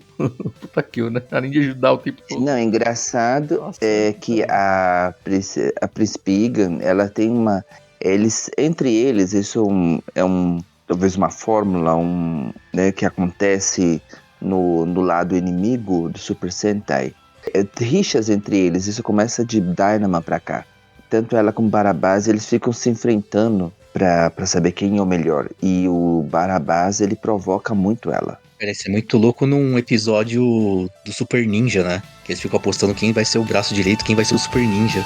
Takeo, né? Além de ajudar o tempo todo.
Não, engraçado é que a Príncipe Igan, ela tem uma... Entre eles, isso é talvez uma fórmula, né, que acontece no lado inimigo do Super Sentai. Rixas entre eles, isso começa de Dynama pra cá. Tanto ela como o Barabás, eles ficam se enfrentando pra saber quem é o melhor. E o Barabás, ele provoca muito ela.
Parece muito louco num episódio do Super Ninja, né? Que eles ficam apostando quem vai ser o braço direito, quem vai ser o Super Ninja.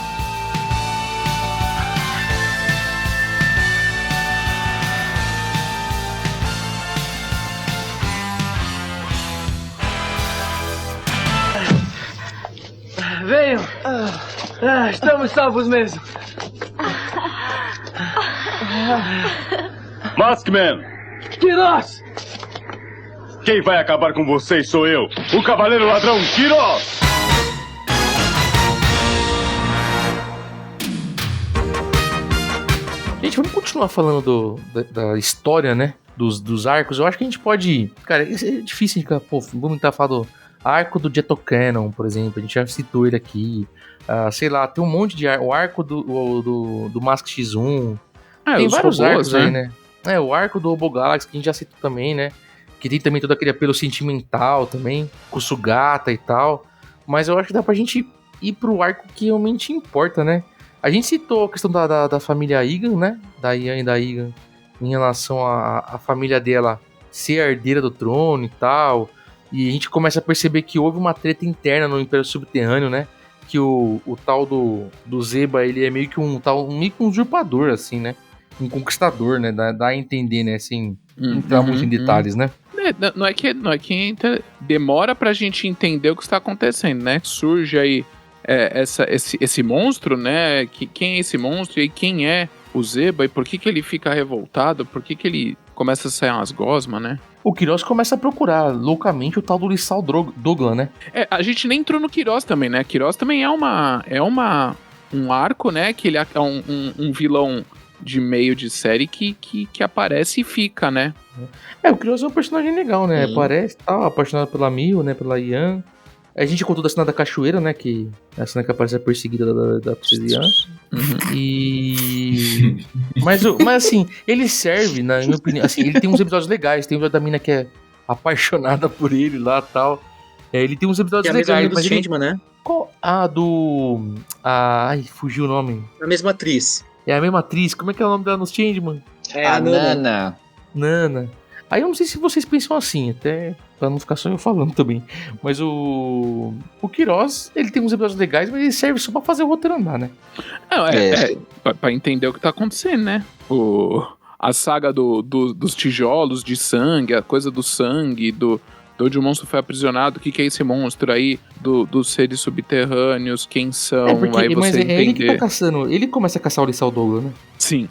Venham! Estamos salvos mesmo!
Maskman!
Quiroz!
Quem vai acabar com vocês sou eu, o Cavaleiro Ladrão Quiroz!
Gente, vamos continuar falando da história, né? Dos arcos. Eu acho que a gente pode... Cara, é difícil de ficar... vamos tentar falar do arco do Geto-Cannon, por exemplo. A gente já citou ele aqui. Sei lá, tem um monte de arco. O arco do Mask X1. Tem vários arcos aí, né? O arco do Robo Galaxy, que a gente já citou também, né? Que tem também todo aquele apelo sentimental também, com o Sugata e tal. Mas eu acho que dá pra gente ir pro arco que realmente importa, né? A gente citou a questão da família Igan, né? Da Yan e da Igan, em relação à família dela ser a herdeira do trono e tal. E a gente começa a perceber que houve uma treta interna no Império Subterrâneo, né? Que o tal do Zeba, ele é meio que um usurpador, assim, né? Um conquistador, né? Dá a entender, né? Sem entrar muito em detalhes, né?
Não é que demora pra gente entender o que está acontecendo, né? Surge aí esse monstro, né? Quem é esse monstro e quem é o Zeba e por que ele fica revoltado, por que ele começa a sair umas gosmas, né?
O Quiroz começa a procurar loucamente o tal do Lissal Douglas, né?
A gente nem entrou no Quiroz também, né? Quiroz também é um arco, né? Que ele é um vilão de meio de série que aparece e fica, né?
O Quiroz é um personagem legal, né? Aparece, tal, apaixonado pela Mio, né? Pela Yan. A gente contou da cena da cachoeira, né? Que é a cena que aparece a perseguida da Princesa Yan. E... mas assim, ele serve, na minha opinião, assim, ele tem uns episódios legais. Tem o da mina que é apaixonada por ele lá e tal. Ele tem uns episódios legais.
Mas Changeman, né?
Qual? Ai, fugiu o nome.
A mesma atriz.
É a mesma atriz. Como é que é o nome dela nos Changeman?
É a Nana.
Nana. Aí eu não sei se vocês pensam assim, até pra não ficar só eu falando também. Mas o Quiroz, ele tem uns episódios legais, mas ele serve só pra fazer o roteiro andar, né?
Pra entender o que tá acontecendo, né? a saga dos tijolos de sangue, a coisa do sangue, de onde o monstro foi aprisionado, o que é esse monstro aí, dos seres subterrâneos, quem são, aí você
mas
entender.
É ele que tá caçando, ele começa a caçar o Lissau Douglas, né?
Sim.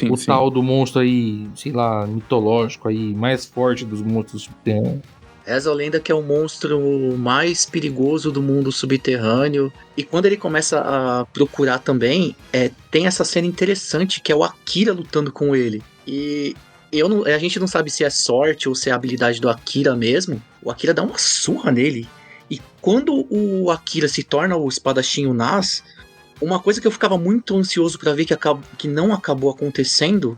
O tal do monstro aí, sei lá, mitológico aí, mais forte dos monstros subterrâneos.
Reza a lenda que é o monstro mais perigoso do mundo subterrâneo. E quando ele começa a procurar também, tem essa cena interessante que é o Akira lutando com ele. E a gente não sabe se é sorte ou se é a habilidade do Akira mesmo. O Akira dá uma surra nele. E quando o Akira se torna o espadachim Nas, uma coisa que eu ficava muito ansioso pra ver que não acabou acontecendo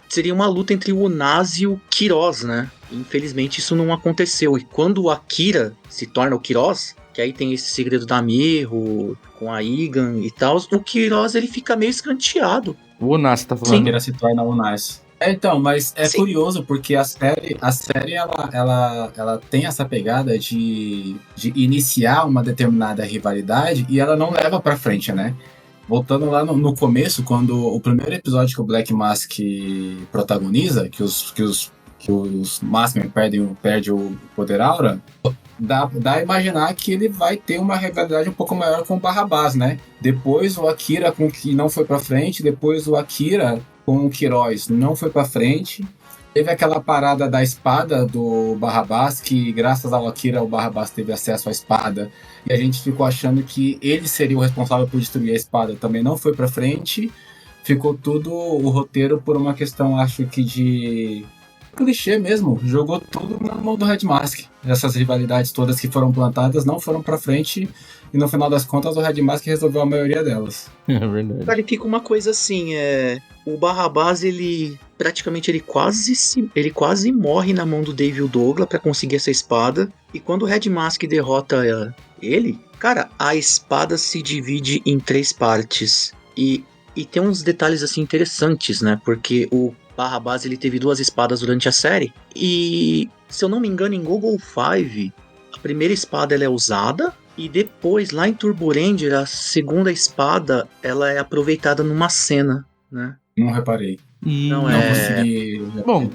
seria uma luta entre o Nas e o Quiroz, né? Infelizmente isso não aconteceu. E quando o Akira se torna o Quiroz, que aí tem esse segredo da Mirro, com a Igan e tal, o Quiroz ele fica meio escanteado.
O Onas, tá falando?
O Akira se torna o Onas. Então, mas é curioso porque a série ela tem essa pegada de iniciar uma determinada rivalidade e ela não leva pra frente, né? Voltando lá no começo, quando o primeiro episódio que o Black Mask protagoniza, que os Maskmen perdem o poder Aura, dá a imaginar que ele vai ter uma rivalidade um pouco maior com o Barrabás, né? Depois o Akira com que não foi pra frente, depois o Akira com o Quiroz não foi pra frente. Teve aquela parada da espada do Barrabás, que graças ao Akira o Barrabás teve acesso à espada. E a gente ficou achando que ele seria o responsável por destruir a espada. Também não foi pra frente. Ficou tudo o roteiro por uma questão, acho que de clichê mesmo. Jogou tudo na mão do Red Mask. Essas rivalidades todas que foram plantadas não foram pra frente. E no final das contas o Red Mask resolveu a maioria delas.
É verdade.
Cara, fica uma coisa assim, o Barrabás, ele quase morre na mão do Dave Douglas pra conseguir essa espada. E quando o Red Mask derrota ele, cara, a espada se divide em 3 partes. E tem uns detalhes assim interessantes, né? Porque o Barrabás ele teve 2 espadas durante a série. E, se eu não me engano, em Google 5, a primeira espada ela é usada. E depois, lá em Turbo Ranger, a segunda espada ela é aproveitada numa cena, né?
Não reparei.
Não
consegui.
Bom,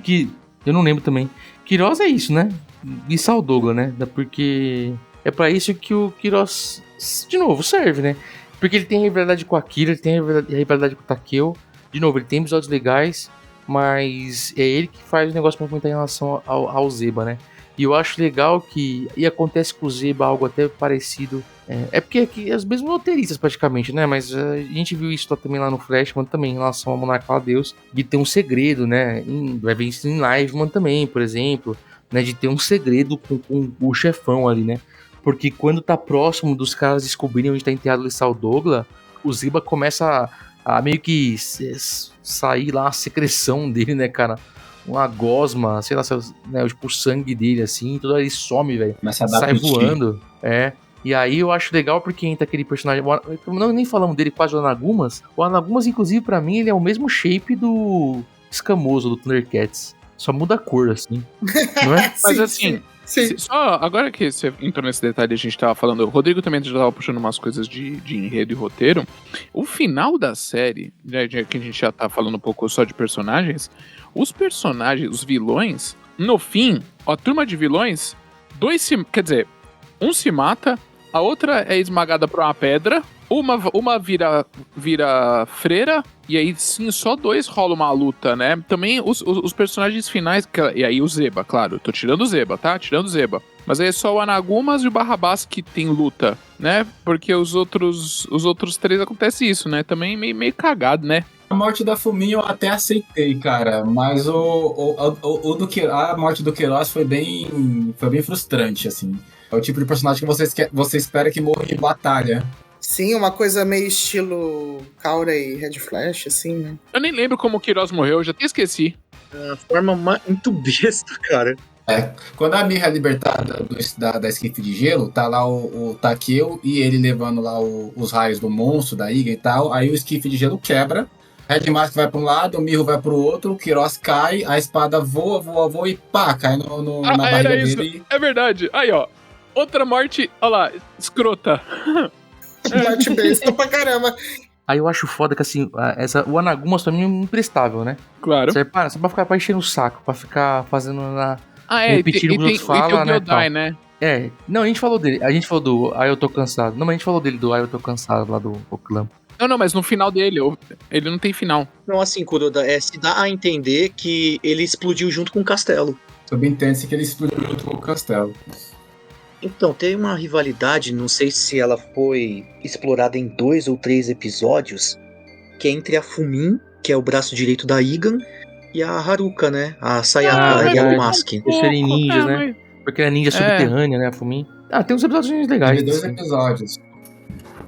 que eu não lembro também. Quiroz é isso, né? E Lissau Douglas, né? Porque é pra isso que o Quiroz, de novo, serve, né? Porque ele tem rivalidade com a Akira, ele tem rivalidade com o Takeo. De novo, ele tem episódios legais, mas é ele que faz o negócio pra comentar em relação ao Zeba, né? E eu acho legal que... E acontece com o Zeba algo até parecido. Porque aqui os mesmos roteiristas praticamente, né? Mas a gente viu isso também lá no Flashman também, em relação ao Monarca lá Deus. De ter um segredo, né? Vai ver isso em Liveman também, por exemplo. Né? De ter um segredo com o chefão ali, né? Porque quando tá próximo dos caras descobrirem onde tá enterrado o Lissau Douglas, o Zeba começa a meio que sair lá a secreção dele, né, cara? Uma gosma, sei lá, né, tipo o sangue dele, assim, toda hora ele some, velho. Sai voando. E aí eu acho legal porque entra aquele personagem. Não, nem falamos dele quase, o Anagumas. O Anagumas, inclusive, pra mim, ele é o mesmo shape do Escamoso, do Thundercats. Só muda a cor, assim. Não é?
Mas assim, só agora que você entrou nesse detalhe, a gente tava falando, o Rodrigo também já tava puxando umas coisas de enredo e roteiro. O final da série, né, que a gente já tá falando um pouco só de personagens, os personagens, os vilões, no fim, a turma de vilões, um se mata, a outra é esmagada por uma pedra, uma vira freira, e aí sim, só 2 rola uma luta, né? Também os personagens finais, e aí o Zeba, claro, eu tô tirando o Zeba, tá? Tirando o Zeba. Mas aí é só o Anagumas e o Barrabás que tem luta, né? Porque os outros 3 acontece isso, né? Também meio cagado, né?
A morte da Fuminha eu até aceitei, cara, mas a morte do Quiroz foi bem frustrante, assim. É o tipo de personagem que você espera que morra em batalha.
Sim, uma coisa meio estilo Kaura e Red Flash, assim, né?
Eu nem lembro como o Quiroz morreu, eu já até esqueci.
A forma muito besta, cara.
Quando a Mirra é libertada da esquife de gelo, tá lá o Takeo e ele levando lá os raios do monstro, da Iga e tal, aí o esquife de gelo quebra, Red Mask vai pra um lado, o Mirro vai pro outro, o Quiroz cai, a espada voa e pá, cai na barriga dele.
É verdade. Aí, ó. Outra morte, olha lá, escrota.
Morte besta pra caramba.
Aí eu acho foda que, assim, o Anagumas pra mim é imprestável, né?
Claro.
Só pra ficar enchendo o saco, pra ficar fazendo
repetindo o que os outros falam, né? Gyodai, né?
Não, a gente falou dele. A gente falou do Ai, eu tô cansado. Não, mas a gente falou dele do Ai, eu tô cansado, lá do Oclam.
Não, mas no final dele, ele não tem final.
Não, assim, Kuroda, se dá a entender que ele explodiu junto com o castelo.
Subentende-se que ele explodiu junto com o castelo.
Então, tem uma rivalidade, não sei se ela foi explorada em 2 ou 3 episódios, que é entre a Fumin, que é o braço direito da Igan, e a Haruka, né? A Sayaka Yellow Mask.
Por serem ninjas, né? Porque é ninja subterrânea, né? A Fumin. Tem uns episódios legais.
Teve 2 episódios.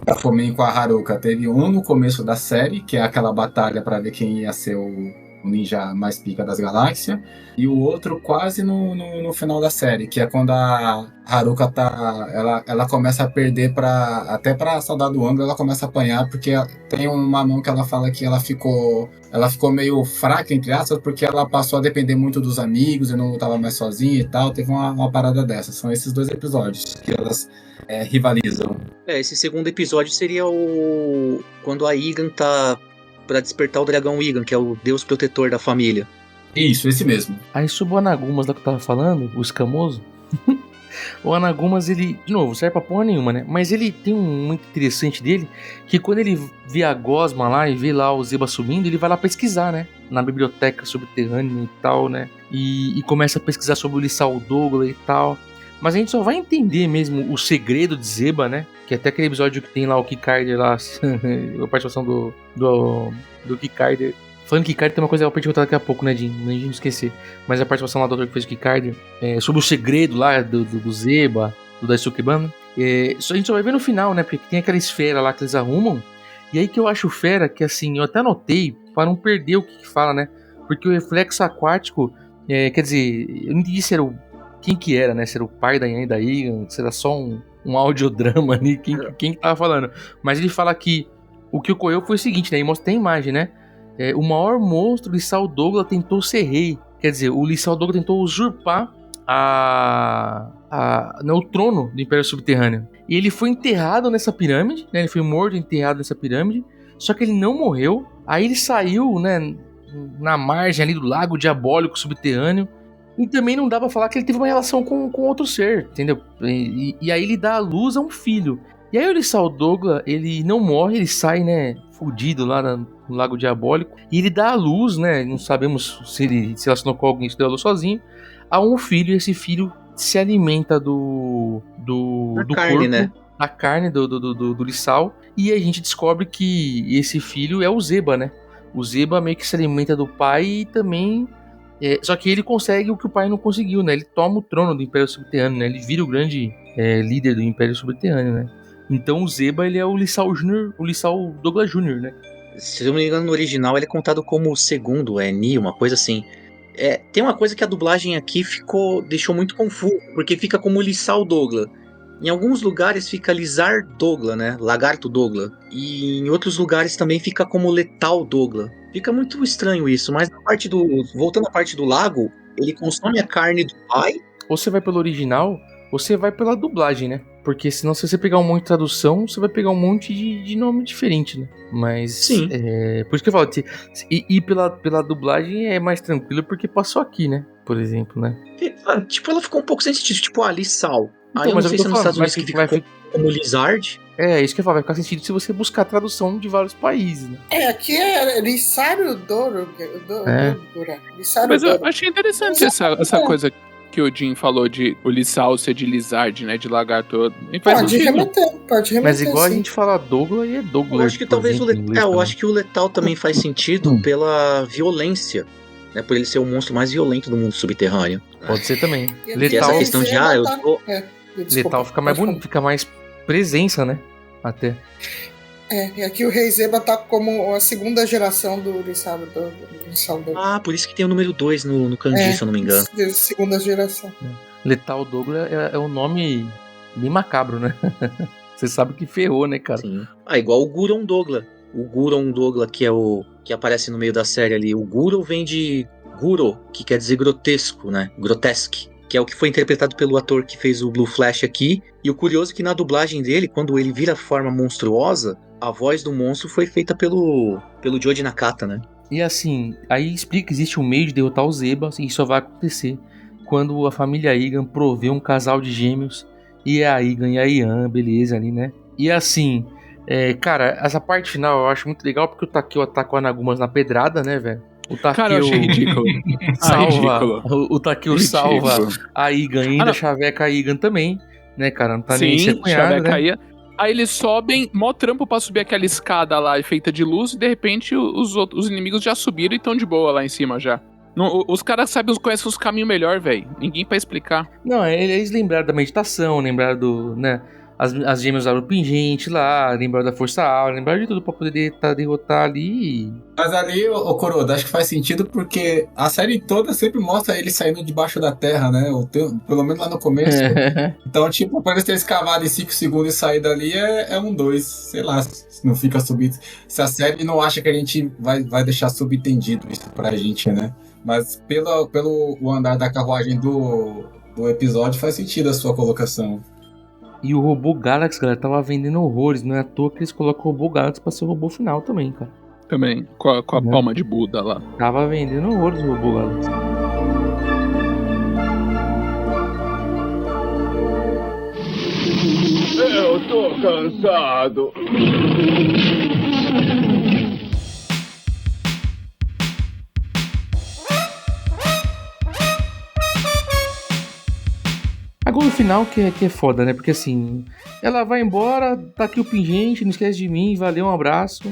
A Fumin com a Haruka. Teve um no começo da série, que é aquela batalha pra ver quem ia ser o ninja mais pica das galáxias, e o outro quase no final da série, que é quando a Haruka ela começa a perder até pra Soldado Ângulo, ela começa a apanhar, porque tem uma mão que ela fala que ela ficou meio fraca, entre aspas, porque ela passou a depender muito dos amigos e não lutava mais sozinha e tal. Teve uma parada dessa. São esses 2 episódios que elas rivalizam.
Esse segundo episódio seria quando a Igan tá pra despertar o dragão Igan, que é o deus protetor da família.
Isso, esse mesmo.
Aí sobre o Anagumas lá que eu tava falando, o escamoso. O Anagumas, ele, de novo, serve pra porra nenhuma, né? Mas ele tem um muito interessante dele, que quando ele vê a Gosma lá e vê lá o Zeba sumindo, ele vai lá pesquisar, né? Na biblioteca subterrânea e tal, né? E começa a pesquisar sobre o Lissau Douglas e tal. Mas a gente só vai entender mesmo o segredo de Zeba, né? Que até aquele episódio que tem lá o Kikarder lá, a participação do Kikarder. Falando que Kikarder tem uma coisa pra te contar daqui a pouco, né, Jim? Nem a gente esquecer. Mas a participação lá do autor que fez o Kikarder, sobre o segredo lá do Zeba, do Daisuke-ban. Isso a gente só vai ver no final, né? Porque tem aquela esfera lá que eles arrumam. E aí que eu acho fera, que assim, eu até anotei pra não perder o que fala, né? Porque o reflexo aquático, quer dizer, eu não entendi se era quem que era, né? Se era o pai da Yan e da Igan, se era só um audiodrama ali, quem que tava falando. Mas ele fala que o que ocorreu foi o seguinte, né? E mostra, tem imagem, né? O maior monstro, Lissau Douglas, tentou ser rei. Quer dizer, o Lissau Douglas tentou usurpar o trono do Império Subterrâneo. E ele foi enterrado nessa pirâmide, né? Ele foi morto e enterrado nessa pirâmide. Só que ele não morreu. Aí ele saiu, né? Na margem ali do Lago Diabólico Subterrâneo. E também não dá pra falar que ele teve uma relação com outro ser, entendeu? E aí ele dá à luz a um filho. E aí o Lissau Douglas, ele não morre, ele sai, né, fudido lá no Lago Diabólico. E ele dá à luz, né, não sabemos se ele se relacionou com alguém, se deu à luz sozinho, a um filho. E esse filho se alimenta do
carne,
corpo,
né?
da carne do Lissau. E a gente descobre que esse filho é o Zeba, né? O Zeba meio que se alimenta do pai e também... só que ele consegue o que o pai não conseguiu, né? Ele toma o trono do Império Subterrâneo, né? Ele vira o grande líder do Império Subterrâneo, né? Então o Zeba, ele é o Lissau Jr., o Lissau Douglas Jr., né?
Se eu não me engano, no original ele é contado como o segundo, Ni, uma coisa assim. Tem uma coisa que a dublagem aqui deixou muito confuso, porque fica como Lissau Douglas. Em alguns lugares fica Lizard Douglas, né? Lagarto Douglas. E em outros lugares também fica como Letal Douglas. Fica muito estranho isso, mas voltando à parte do lago, ele consome a carne do pai.
Ou você vai pelo original, ou você vai pela dublagem, né? Porque senão, se você pegar um monte de tradução, você vai pegar um monte de nome diferente, né? Mas...
Sim.
Por isso que eu falo, e pela dublagem é mais tranquilo, porque passou aqui, né? Por exemplo, né?
Tipo, ela ficou um pouco sensitiva, tipo, Lissau.
Então,
aí eu não
mas
sei se é nos Estados Unidos que fica como Lizard.
Isso que eu falo, vai ficar sentido se você buscar a tradução de vários países, né?
Aqui é Lissário Douro.
Mas eu achei interessante essa coisa que o Jim falou de o Lissau ser de Lizard, né? De lagarto.
Pode remeter.
Mas igual sim. A gente fala Douglas e é Douglas.
Eu acho que talvez acho que o Letal também faz sentido pela violência. Né, por ele ser o monstro mais violento do mundo subterrâneo.
Pode ser também.
Letal, essa questão de
Letal fica mais bonito, fica mais presença, né? Até.
E aqui o Rei Zeba tá como a segunda geração do Lissau.
Por isso que tem o número 2 no kanji, se eu não me engano.
Segunda geração.
Letal Douglas é um nome bem macabro, né? Você sabe que ferrou, né, cara?
Sim. Igual o Guron Douglas. O Guron Douglas, que é o que aparece no meio da série ali. O Guro vem de Guro, que quer dizer grotesco, né? Grotesque. Que é o que foi interpretado pelo ator que fez o Blue Flash aqui. E o curioso é que na dublagem dele, quando ele vira forma monstruosa, A voz do monstro foi feita pelo Joji Nakata, né?
E assim, aí explica que existe um meio de derrotar os Zebas e isso só vai acontecer quando a família Igan prover um casal de gêmeos e é a Igan e a Ian, beleza ali, né? E assim, cara, essa parte final eu acho muito legal porque o Takeo ataca o Anagumas na pedrada, né, velho? O Takeo
Cara, eu achei ridículo.
salva, o Takeo salva a Igan e ainda chaveca a Igan também, né, cara? Não tá nem se apanhado, né?
Aí eles sobem, mó trampo pra subir aquela escada lá feita de luz e de repente os inimigos já subiram e estão de boa lá em cima já. Não, os caras conhecem os caminhos melhor, velho. Ninguém pra explicar.
Não, eles lembraram da meditação, lembraram do, né, as gêmeas usaram o pingente lá, lembraram da força áurea, lembraram de tudo pra poder derrotar ali.
Mas ali, o Kuroda, acho que faz sentido porque a série toda sempre mostra ele saindo debaixo da terra, né? Pelo menos lá no começo. Então, tipo, pra eles terem escavado em 5 segundos e sair dali é 2. Sei lá, se não fica subido. Se a série não acha que a gente vai deixar subentendido isso pra gente, né? Mas pelo andar da carruagem do episódio faz sentido a sua colocação.
E o robô Galaxy, galera, tava vendendo horrores. Não é à toa que eles colocam o robô Galaxy pra ser o robô final também, cara.
Também, com a palma de Buda lá.
Tava vendendo horrores o robô Galaxy.
Eu tô cansado.
Agora o final que é foda, né? Porque assim, ela vai embora, tá aqui o pingente, não esquece de mim, valeu, um abraço.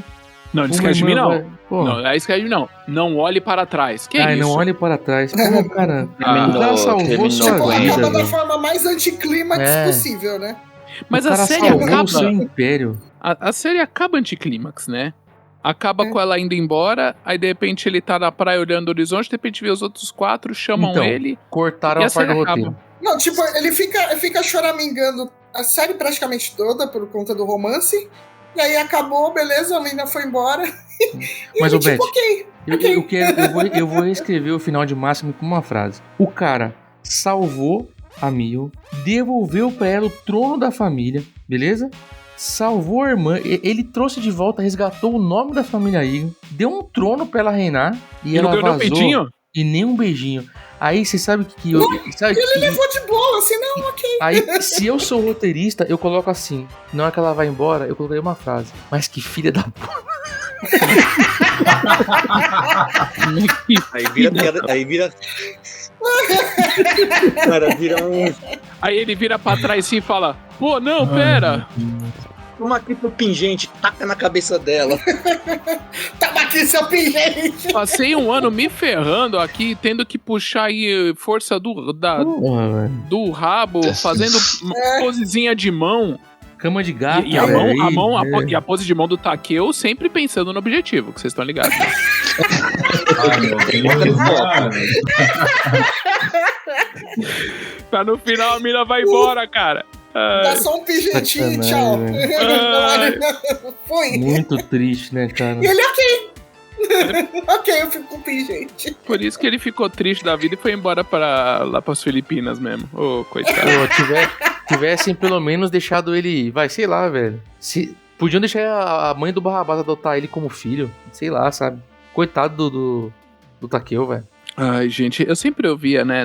Não, não esquece de mim, não. Não, esquece de mim, não. Não olhe para trás. Que é isso?
Não olhe para trás. Pô, cara, o cara salvou sua vida.
Acaba da forma mais anticlímax possível, né?
Mas a série acaba...
o seu império.
A série acaba anticlímax, né? Acaba com ela indo embora, aí de repente ele tá na praia olhando o horizonte, de repente vê os outros 4, chamam ele.
Cortaram a parte do roteiro.
Não, tipo, ele fica choramingando a série praticamente toda por conta do romance. E aí acabou, beleza, a menina foi embora.
Mas, Beth, eu vou reescrever o final de Máximo com uma frase. O cara salvou a Mio, devolveu pra ela o trono da família, beleza? Salvou a irmã, ele trouxe de volta, resgatou o nome da família Igan, deu um trono pra ela reinar e ela vazou.
Beijinho?
E nem um beijinho. Aí você sabe que eu...
Ele levou de boa, assim, não, ok.
Aí, se eu sou roteirista, eu coloco assim. Na hora que ela vai embora, eu coloquei uma frase. Mas que filha da porra.
Aí vira... Cara, vira um...
Aí ele vira pra trás assim e fala: pô, não, pera.
Toma aqui pro pingente, taca na cabeça dela.
Toma aqui seu pingente.
Passei um ano me ferrando aqui, tendo que puxar aí força do rabo, fazendo posezinha de mão.
Cama de gato.
E a pose de mão do Takeo sempre pensando no objetivo, que vocês estão ligados. Né?
Ai, meu Deus.
Pra no final a mina vai embora, cara.
Dá só um pingentinho, tchau. Fui.
Muito triste, né, cara?
E ele, ok, eu fico com pingente.
Por isso que ele ficou triste da vida e foi embora lá pras Filipinas mesmo. Ô, coitado.
Tivessem pelo menos deixado ele... sei lá, velho. Podiam deixar a mãe do Barrabás adotar ele como filho. Sei lá, sabe? Coitado do Takeo, velho.
Ai, gente, eu sempre ouvia, né,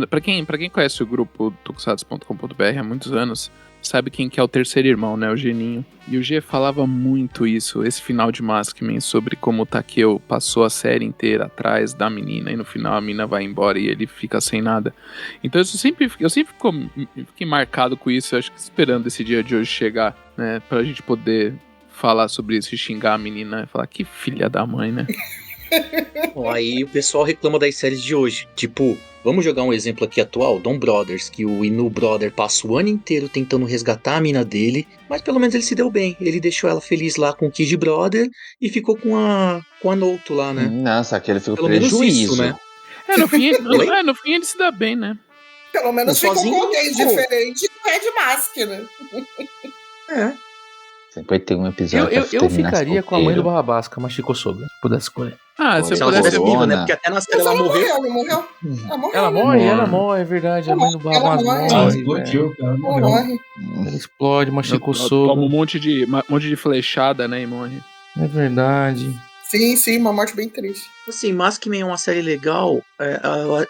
pra quem conhece o grupo tokusatsu.com.br há muitos anos, sabe quem que é o terceiro irmão, né, o Geninho. E o G falava muito isso, esse final de Maskman, sobre como o Takeo passou a série inteira atrás da menina, e no final a menina vai embora e ele fica sem nada. Então eu sempre fiquei marcado com isso, acho que esperando esse dia de hoje chegar, né, pra gente poder falar sobre isso e xingar a menina, e falar que filha da mãe, né.
Bom, aí o pessoal reclama das séries de hoje. Tipo, vamos jogar um exemplo aqui atual, Dom Brothers, que o Inu Brother passa o ano inteiro tentando resgatar a mina dele, mas pelo menos ele se deu bem. Ele deixou ela feliz lá com o Kid Brother e ficou com a Noto lá, né?
Nossa, aquele ficou
pelo
prejuízo.
Menos isso, né?
No fim ele se dá bem, né?
Pelo menos ficou com alguém diferente do Red Mask, né?
Sempre tem um episódio
eu ficaria com a mãe do Barrabás, com a Machiko Soga, se pudesse escolher.
Ah,
se ela tivesse viva, né? Porque até na série ela morreu.
Ela morreu.
Ela morre, é verdade. A mãe do Barrabás morre.
Ela explodiu, ela morreu.
Ela explode, machucou o soco.
Toma um monte de flechada, né, e morre.
É verdade.
Sim, uma morte bem triste.
Assim, Maskman é uma série legal,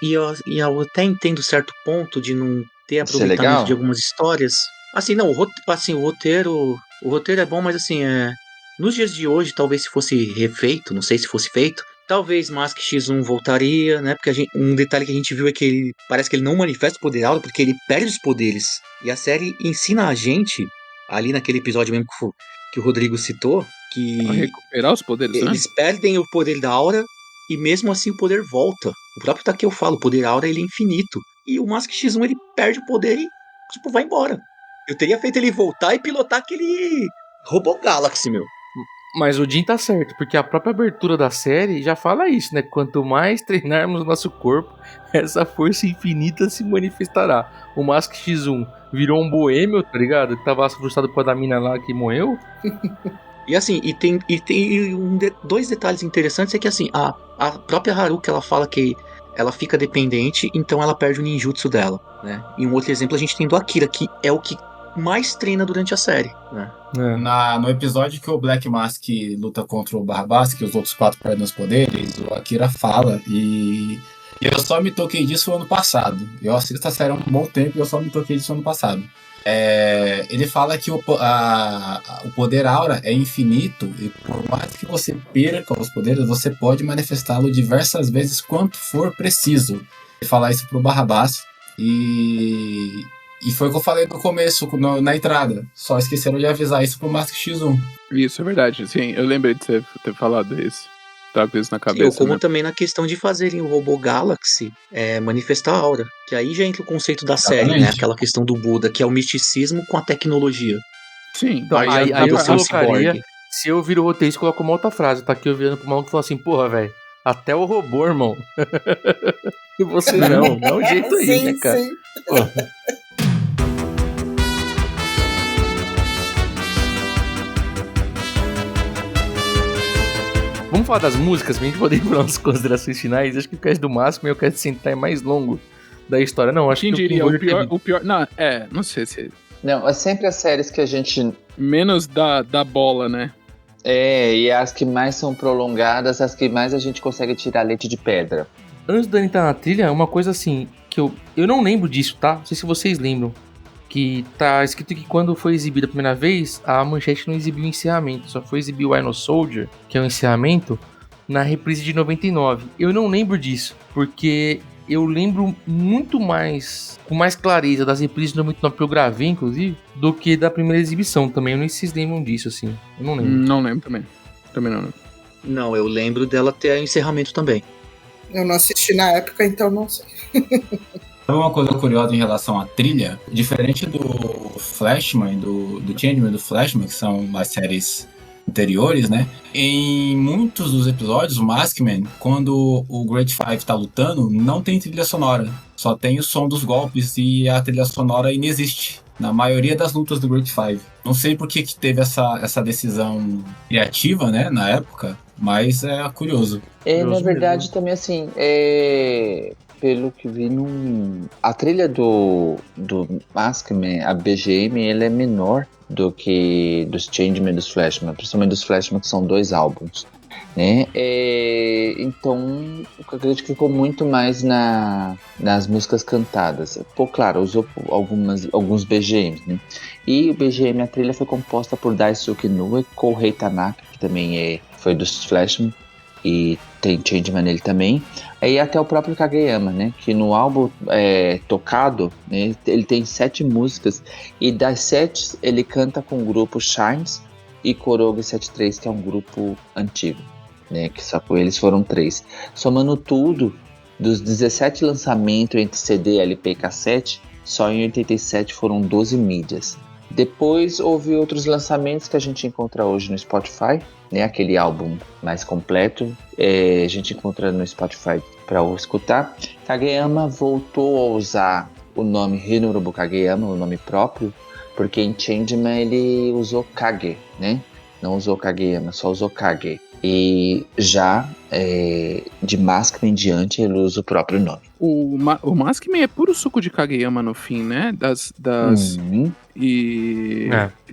e eu até entendo certo ponto de não ter aproveitamento de algumas histórias. Assim, não, o roteiro é bom, mas assim, nos dias de hoje, talvez se fosse refeito, não sei se fosse feito, talvez Mask X1 voltaria, né? Porque um detalhe que a gente viu é que parece que ele não manifesta o poder aura, porque ele perde os poderes. E a série ensina a gente, ali naquele episódio mesmo que o Rodrigo citou, que
a recuperar os poderes,
eles perdem o poder da aura e mesmo assim o poder volta. O próprio Takeo fala, o poder aura ele é infinito. E o Mask X1 ele perde o poder e tipo vai embora. Eu teria feito ele voltar e pilotar aquele Robo Galaxy, meu.
Mas o Jim tá certo, porque a própria abertura da série já fala isso, né? Quanto mais treinarmos o nosso corpo, essa força infinita se manifestará. O Mask X1 virou um boêmio, tá ligado? Que tava frustrado por a da mina lá que morreu.
E assim, tem dois detalhes interessantes, é que assim, a própria Haruka, ela fala que ela fica dependente, então ela perde o ninjutsu dela, né? E um outro exemplo a gente tem do Akira, que é o que mais treina durante a série, né?
No episódio que o Black Mask luta contra o Barrabás, que os outros 4 perdem os poderes, o Akira fala, e eu só me toquei disso ano passado. Eu assisto a série há um bom tempo e eu só me toquei disso ano passado. Ele fala que o poder aura é infinito e por mais que você perca os poderes, você pode manifestá-lo diversas vezes quanto for preciso. Ele fala isso pro Barrabás e foi o que eu falei no começo, na entrada. Só esqueceram de avisar isso pro Mask X1.
Isso é verdade, sim. Eu lembrei de você ter falado isso. Tava com isso na cabeça.
Como também na questão de fazerem o Robo Galaxy manifestar a aura. Que aí já entra o conceito da série, né? Aquela questão do Buda, que é o misticismo com a tecnologia.
Sim.
Então, aí eu colocaria, se eu viro o roteiro, coloco uma outra frase. Tá aqui eu virando pro maluco e falo assim, porra, velho, até o robô, irmão. E você não, dá um jeito aí,
sim,
né, cara?
Sim.
Vamos falar das músicas, pra gente poder ir para as considerações finais. Acho que o cast do Máximo e o cast Sentai é mais longo da história. Não, acho
Quem
que
diria, o pior... Não, não sei se...
Não, é sempre as séries que a gente...
Menos da bola, né?
E as que mais são prolongadas, as que mais a gente consegue tirar leite de pedra.
Antes da entrar na trilha, uma coisa assim, que eu não lembro disso, tá? Não sei se vocês lembram. Que tá escrito que quando foi exibida a primeira vez, a Manchete não exibiu o encerramento, só foi exibir o I Know Soldier, que é o encerramento, na reprise de 99. Eu não lembro disso, porque eu lembro muito mais, com mais clareza das reprises de 99 que eu gravei, inclusive, do que da primeira exibição também. Eu nem sei se vocês lembram disso, assim. Eu não lembro.
Não lembro também. Também não lembro.
Não, eu lembro dela ter encerramento também.
Eu não assisti na época, então não sei.
Uma coisa curiosa em relação à trilha, diferente do Flashman, do Changeman e do Flashman, que são as séries anteriores, né? Em muitos dos episódios, o Maskman, quando o Great Five tá lutando, não tem trilha sonora. Só tem o som dos golpes e a trilha sonora inexiste na maioria das lutas do Great Five. Não sei por que teve essa decisão criativa, né, na época, mas é curioso.
Na verdade, também assim, pelo que vi, a trilha do Maskman, a BGM, ela é menor do que dos Changeman e dos Flashman, principalmente dos Flashman, que são 2 álbuns, né? Então, eu acredito que ficou muito mais nas músicas cantadas. Pô, claro, usou alguns BGMs, né? E o BGM, a trilha foi composta por Daisuke Inouye, Kohei Tanaka, que também foi dos Flashman, e tem Changeman nele também. E até o próprio Kageyama, né? Que no álbum tocado, né, ele tem 7 músicas. E das 7, ele canta com o grupo Shines e Korogi 73, que é um grupo antigo, né? Que só com eles foram 3. Somando tudo, dos 17 lançamentos entre CD, LP e cassete, só em 87 foram 12 mídias. Depois houve outros lançamentos que a gente encontra hoje no Spotify, né? Aquele álbum mais completo, a gente encontra no Spotify para escutar. Kageyama voltou a usar o nome Hinorobu Kageyama, o nome próprio, porque em Changeman ele usou Kage, né? Não usou Kageyama, só usou Kage. E já de Maskman em diante ele usa o próprio nome.
O Maskman é puro suco de Kageyama no fim, né?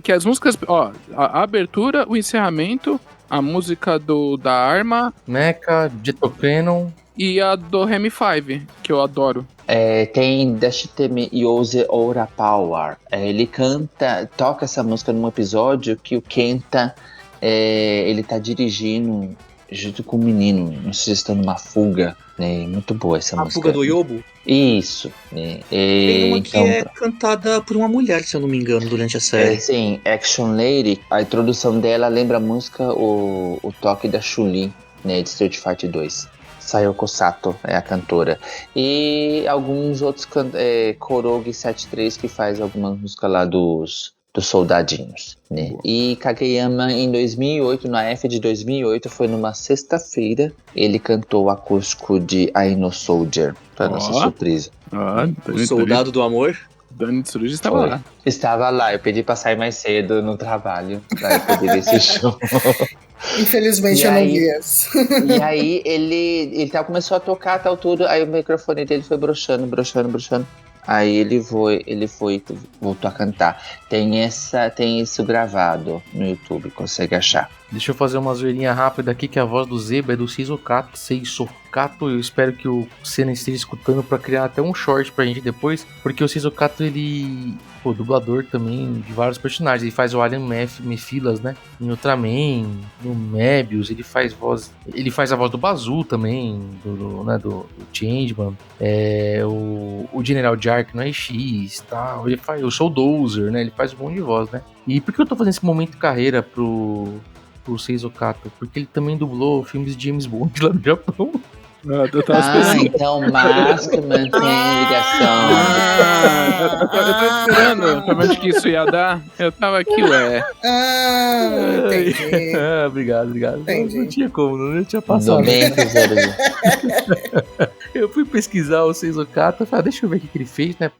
Que as músicas... Ó, a abertura, o encerramento, a música da Arma...
Mecha, Jetopenon...
E a do Remy 5, que eu adoro.
Tem Dashiteme Yose Ora Power. Ele toca essa música num episódio que o Kenta, ele tá dirigindo junto com o menino. Não sei se estão numa fuga. Muito boa essa música.
A fuga do Yobo?
Isso.
Tem uma que é cantada por uma mulher, se eu não me engano, durante a série.
Sim, Action Lady. A introdução dela lembra a música, o toque da Chun-Li, de Street Fighter 2. Sayoko Sato é a cantora. E alguns outros Korogi 73 que faz alguma música lá dos soldadinhos, né? E Kageyama em 2008, na F de 2008, foi numa sexta-feira, ele cantou o acústico de I Know Soldier, pra nossa surpresa.
O Soldado do Amor?
Dani Tsurugi estava lá.
Estava lá, eu pedi pra sair mais cedo no trabalho, pra eu poder ver esse show.
Infelizmente eu não vi essa.
E aí ele começou a tocar a tal tudo, aí o microfone dele foi broxando. Aí ele voltou a cantar. Tem isso gravado no YouTube, consegue achar.
Deixa eu fazer uma zoeirinha rápida aqui, que a voz do Zeba é do Seisokato. Eu espero que o Senna esteja escutando pra criar até um short pra gente depois, porque o Seisokato, ele... dublador também de vários personagens. Ele faz o Alien Mephilas, né? Em Ultraman, no Mebius, ele faz a voz do Bazoo também, do Changeman. O General Jark no AX, tal. Ele faz o Soul Dozer, né? Ele faz um monte de voz, né? E por que eu tô fazendo esse momento de carreira pro Seisokato? Porque ele também dublou filmes de James Bond lá no Japão.
Então Maskman tem ligação.
Eu tô esperando pra que isso ia dar. Eu tava aqui,
entendi.
Obrigado.
Entendi.
Não tinha como, não tinha passado. Eu fui pesquisar o Seisokato e falei, deixa eu ver o que ele fez, né?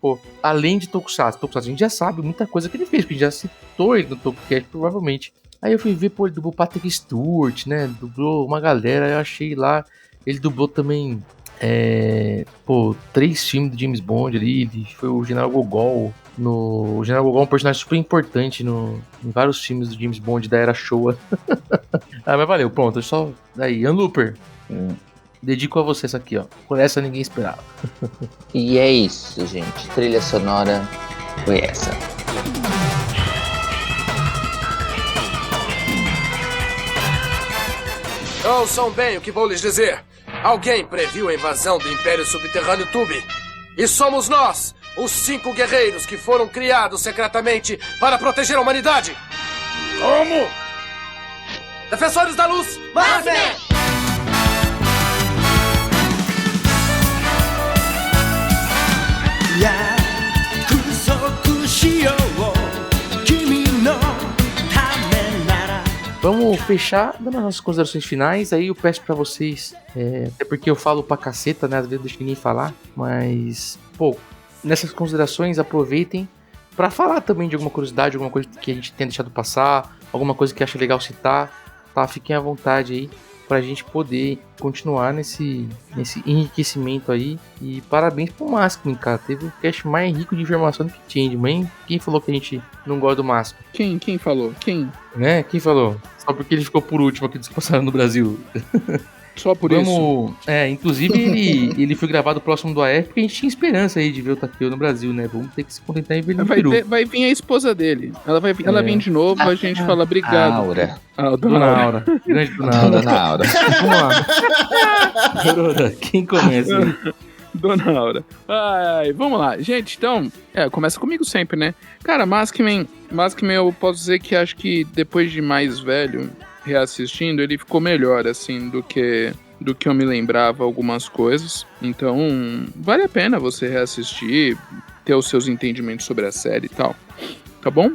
Além de Tokusatsu, a gente já sabe muita coisa que ele fez, porque a gente já citou ele no Tokukast, provavelmente. Aí eu fui ver, ele dublou Patrick Stewart, né? Dublou uma galera, eu achei lá. Ele dublou também 3 filmes de James Bond ali. Ele foi o General Gogol. O General Gogol é um personagem super importante em vários filmes do James Bond da era Showa. Mas valeu, pronto. Só daí, Ian Looper. Dedico a você essa aqui, ó. Por essa ninguém esperava.
E é isso, gente. Trilha sonora foi essa.
Ouçam bem o que vou lhes dizer. Alguém previu a invasão do Império Subterrâneo Tube. E somos nós, os 5 guerreiros que foram criados secretamente para proteger a humanidade. Como? Defensores da Luz, Maskman!
Vamos fechar dando as nossas considerações finais. Aí eu peço pra vocês, até porque eu falo pra caceta, né? Às vezes eu deixo ninguém falar, mas, nessas considerações aproveitem pra falar também de alguma curiosidade, alguma coisa que a gente tenha deixado passar, alguma coisa que acha legal citar, tá? Fiquem à vontade aí pra gente poder continuar nesse enriquecimento aí. E parabéns pro Maskman, cara. Teve o cast mais rico de informação do que Changeman. Quem falou que a gente não gosta do Maskman?
Quem falou? Quem?
Né? Quem falou? Só porque ele ficou por último aqui passaram no Brasil.
Só por isso.
Inclusive ele foi gravado próximo do AF porque a gente tinha esperança aí de ver o Takeo no Brasil, né? Vamos ter que se contentar em ver no Peru.
Vai vir a esposa dele. Ela vem de novo, a gente fala obrigado.
Aura.
Dona Aura. Grande Dona Aura. Vamos lá. Aurora, quem começa aí?
Dona Aura. Vamos lá. Gente, então, começa comigo sempre, né? Cara, Maskman eu posso dizer que acho que depois de mais velho, reassistindo, ele ficou melhor, assim, do que eu me lembrava algumas coisas. Então, vale a pena você reassistir, ter os seus entendimentos sobre a série e tal. Tá bom?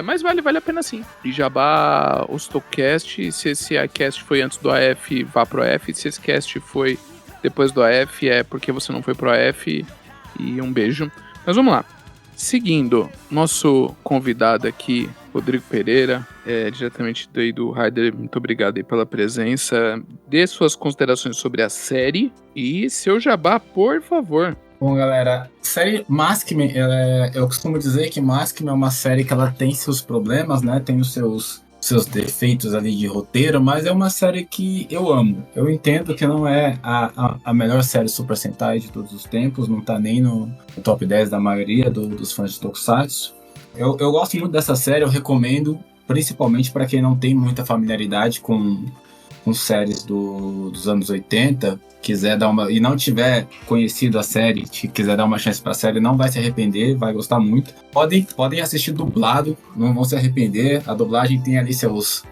Mas vale a pena sim. E jabá os Tokcast, se esse cast foi antes do AF, vá pro AF. Se esse cast foi depois do AF, é porque você não foi pro AF. E um beijo. Mas vamos lá. seguindo, nosso convidado aqui, Rodrigo Pereira, diretamente daí do Raider, muito obrigado aí pela presença. Dê suas considerações sobre a série e seu jabá, por favor.
Bom, galera, a série Maskman, eu costumo dizer que Maskman é uma série que ela tem seus problemas, né? Tem os seus defeitos ali de roteiro, mas é uma série que eu amo. Eu entendo que não é a melhor série Super Sentai de todos os tempos, não tá nem no top 10 da maioria dos fãs de Tokusatsu. Eu gosto muito dessa série, eu recomendo, principalmente para quem não tem muita familiaridade com séries dos anos 80, quiser dar e não tiver conhecido a série, quiser dar uma chance pra série, não vai se arrepender, vai gostar muito. Podem assistir dublado, não vão se arrepender. A dublagem tem ali seus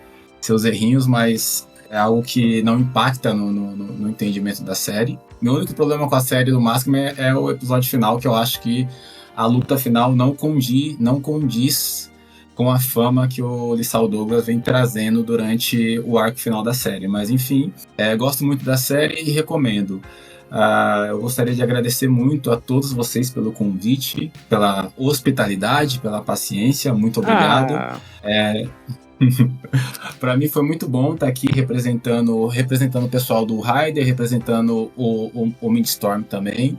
errinhos, mas é algo que não impacta no entendimento da série. Meu único problema com a série do Maskman é o episódio final, que eu acho que a luta final não condiz com a fama que o Lissau Douglas vem trazendo durante o arco final da série. Mas enfim, gosto muito da série e recomendo. Eu gostaria de agradecer muito a todos vocês pelo convite, pela hospitalidade, pela paciência. Muito obrigado. Para mim foi muito bom estar aqui representando o pessoal do Raider, representando o Mindstorm também.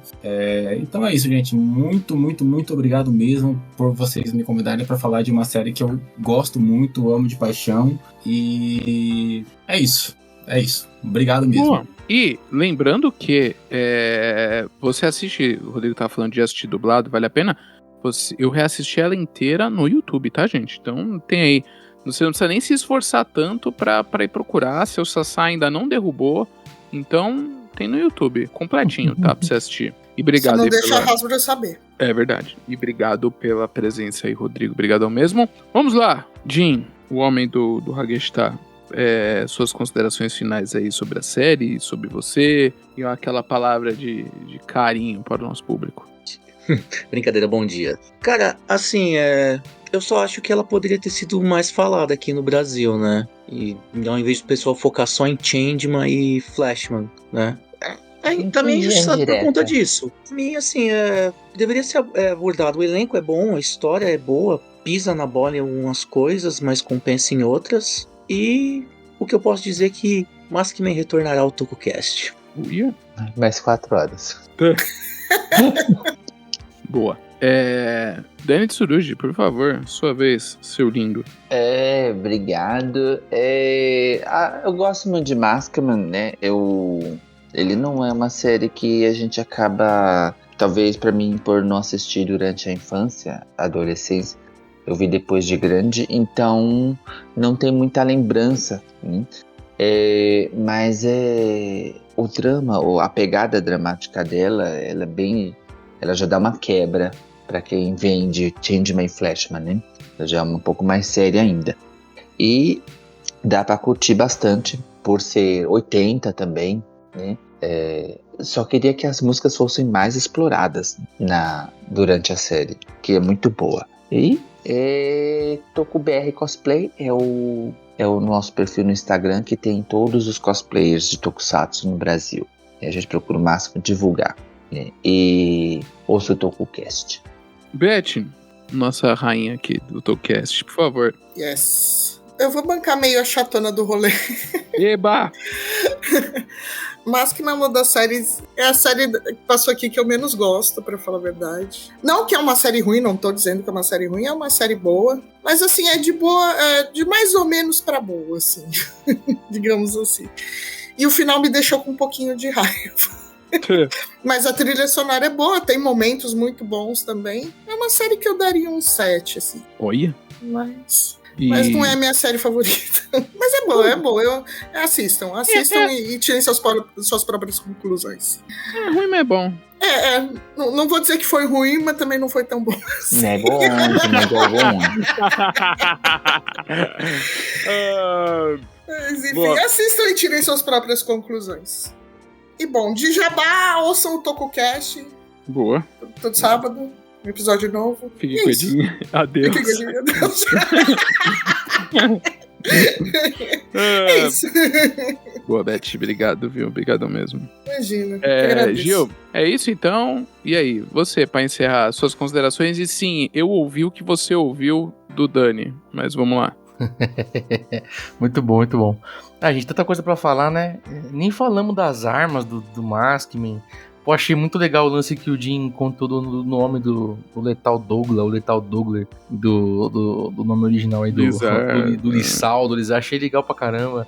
Então é isso, gente. Muito, muito, muito obrigado mesmo por vocês me convidarem para falar de uma série que eu gosto muito, amo de paixão. E é isso. Obrigado mesmo.
Boa. E lembrando que você assiste, o Rodrigo tava falando de assistir dublado, vale a pena? Eu reassisti ela inteira no YouTube, tá, gente? Então tem aí. Você não precisa nem se esforçar tanto pra ir procurar. Seu Sassá ainda não derrubou. Então, tem no YouTube, completinho, tá? Pra você assistir. E obrigado.
Você não deixa a Hasbro saber.
É verdade. E obrigado pela presença aí, Rodrigo. Obrigadão mesmo. Vamos lá. Jim, o homem do Hagestá. Suas considerações finais aí sobre a série, sobre você. E aquela palavra de carinho para o nosso público.
Brincadeira, bom dia. Cara, assim, eu só acho que ela poderia ter sido mais falada aqui no Brasil, né? E ao invés do pessoal focar só em Changeman e Flashman, né? Também justamente por conta disso. Pra mim, assim, deveria ser abordado. O elenco é bom, a história é boa, pisa na bola em algumas coisas, mas compensa em outras. E o que eu posso dizer é que Maskman retornará ao TokuCast.
Mais 4 horas.
Boa. Dani Tsurugi, por favor, sua vez, seu lindo.
Obrigado. Eu gosto muito de Maskman, né? Ele não é uma série que a gente acaba, talvez pra mim, por não assistir durante a infância, adolescência, eu vi depois de grande, então não tem muita lembrança, né? Mas o drama, ou a pegada dramática dela, ela já dá uma quebra pra quem vem de Changeman e Flashman, né? Ela já é um pouco mais séria ainda. E dá pra curtir bastante, por ser 80 também, né? Só queria que as músicas fossem mais exploradas durante a série, que é muito boa. E TokuBR Cosplay é o nosso perfil no Instagram, que tem todos os cosplayers de Tokusatsu no Brasil. E a gente procura o máximo divulgar, né? E ouça o TokuCast.
Beth, nossa rainha aqui do TokuCast, por favor.
Yes. Eu vou bancar meio a chatona do rolê.
Eba!
Maskman é uma das séries... É a série que passou aqui que eu menos gosto, pra falar a verdade. Não que é uma série ruim, não tô dizendo que é uma série ruim, é uma série boa. Mas assim, é de boa... de mais ou menos pra boa, assim. Digamos assim. E o final me deixou com um pouquinho de raiva. Mas a trilha sonora é boa, tem momentos muito bons também. É uma série que eu daria um 7, assim.
Olha!
Mas não é a minha série favorita. Mas é boa. Assistam e tirem suas próprias conclusões.
É ruim, mas é bom.
Não vou dizer que foi ruim, mas também não foi tão bom assim.
Não é bom, não é bom.
Mas enfim, assistam e tirem suas próprias conclusões. E bom, de jabá, ouçam o TokuCast.
Boa.
Todo sábado. Um episódio novo.
Fique com Edinho. Adeus.
Fique com Edinho. Adeus. É isso.
Boa, Beth, obrigado, viu? Obrigado mesmo.
Imagina.
Gil, é isso então? E aí, você, pra encerrar suas considerações? E sim, eu ouvi o que você ouviu do Dani, mas vamos lá.
Muito bom, muito bom. Gente, tanta coisa pra falar, né? Nem falamos das armas do Maskman. Pô, achei muito legal o lance que o Jim contou do nome do Lethal Douglas, o Lethal Douglas, do nome original aí do Lissal, do Lizar. Achei legal pra caramba.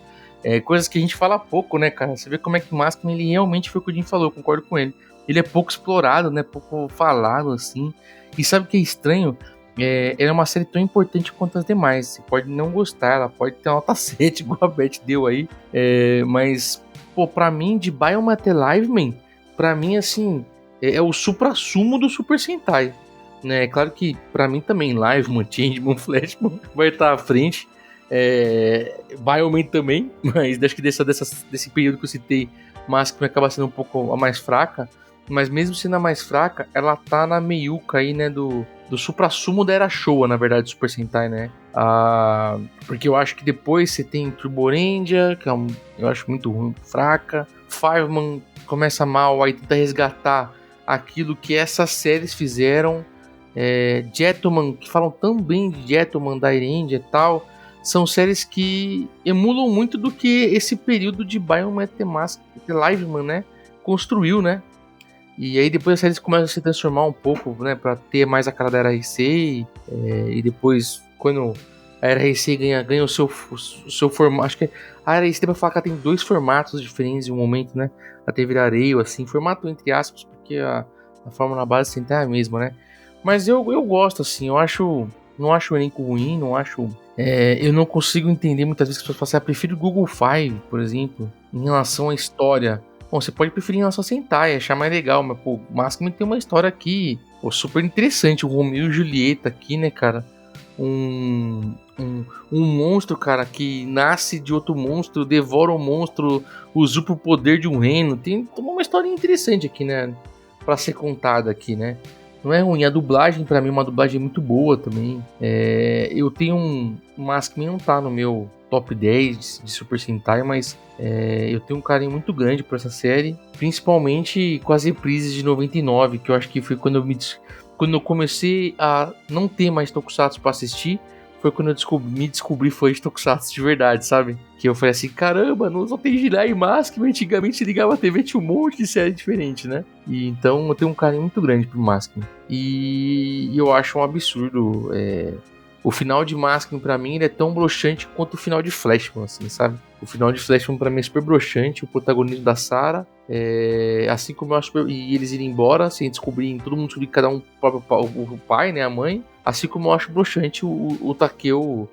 Coisas que a gente fala pouco, né, cara? Você vê como é que o Maskman, ele realmente foi o que o Jim falou, eu concordo com ele. Ele é pouco explorado, né? Pouco falado, assim. E sabe o que é estranho? Ela é uma série tão importante quanto as demais. Você pode não gostar, ela pode ter uma nota 7, igual a Beth deu aí. Mas, pô, pra mim, de Bioman até Liveman, pra mim, assim, é o supra-sumo do Super Sentai. Né? É claro que, pra mim também, Liveman, Changeman, Flashman vai estar à frente. Bioman também, mas acho que desse período que eu citei, Maskman acaba sendo um pouco a mais fraca. Mas mesmo sendo a mais fraca, ela tá na meiuca aí, né, do supra-sumo da Era Showa, na verdade, do Super Sentai, né? Porque eu acho que depois você tem Turbo Ranger, que eu acho muito ruim, fraca. Fireman começa mal, aí tenta resgatar aquilo que essas séries fizeram. Gentleman, que falam tão bem de Gentleman, da Ranger e tal, são séries que emulam muito do que esse período de Bioman Liveman, né, construiu, né? E aí depois as séries começam a se transformar um pouco, né, pra ter mais a cara da RRC, e depois, quando a RRC ganha o seu formato, acho que a RRC, pra falar que ela tem 2 formatos diferentes em um momento, né, a TV Areio, assim, formato entre aspas, porque a forma na base sempre é a mesma, né, mas eu gosto, assim, não acho o elenco ruim, não acho, eu não consigo entender muitas vezes que as pessoas falam assim, prefiro o Google Five, por exemplo, em relação à história. Bom, você pode preferir em relação a Sentai, achar mais legal, mas, pô, o Maskman tem uma história aqui, pô, super interessante, o Romeo e Julieta aqui, né, cara, um monstro, cara, que nasce de outro monstro, devora o monstro, usa o poder de um reino, tem uma história interessante aqui, né, pra ser contada aqui, né, não é ruim, a dublagem, pra mim, é uma dublagem muito boa também, eu tenho um Maskman, não tá no meu top 10 de Super Sentai, mas eu tenho um carinho muito grande por essa série, principalmente com as reprises de 99, que eu acho que foi quando eu comecei a não ter mais Tokusatsu pra assistir, foi quando eu me descobri foi de Tokusatsu de verdade, sabe? Que eu falei assim, caramba, não só tem Jirai e Maskman, antigamente ligava a TV, tinha um monte de série diferente, né? E então eu tenho um carinho muito grande pro Maskman. E eu acho um absurdo, o final de Maskman pra mim ele é tão broxante quanto o final de Flashman, assim, sabe? O final de Flashman pra mim é super broxante, o protagonismo da Sarah, assim como eu acho e eles irem embora, sem descobrir, todo mundo descobrir cada um o pai, né, a mãe, assim como eu acho broxante o Takeo,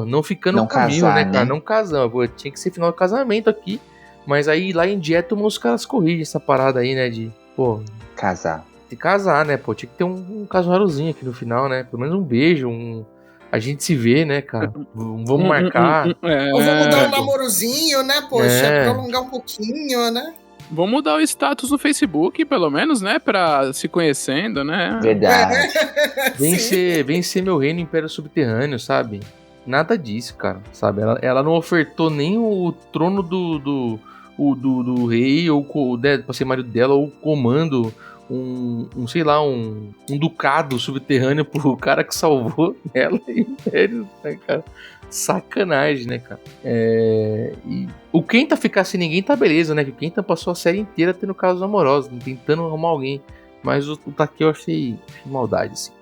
não ficando no caminho, casar, né, cara, não casando, pô, tinha que ser final de casamento aqui, mas aí lá em Gentleman os caras corrigem essa parada aí, né, de,
casar.
Tem que casar, né, pô, tinha que ter um casualozinho aqui no final, né, pelo menos um beijo, a gente se vê, né, cara, vamos marcar.
Ou vamos dar um namorozinho, né, poxa, prolongar um pouquinho, né.
Vamos mudar o status no Facebook, pelo menos, né, pra se conhecendo, né.
Verdade.
Vem ser meu reino Império Subterrâneo, sabe, nada disso, cara, sabe, ela não ofertou nem o trono do rei, ou pra ser marido dela, ou o comando, sei lá, um ducado subterrâneo pro cara que salvou ela e Império, né, cara? Sacanagem, né, cara? E o Kenta ficar sem ninguém tá beleza, né? Que o Kenta passou a série inteira tendo casos amorosos, tentando arrumar alguém. Mas o Takeo eu achei maldade, assim.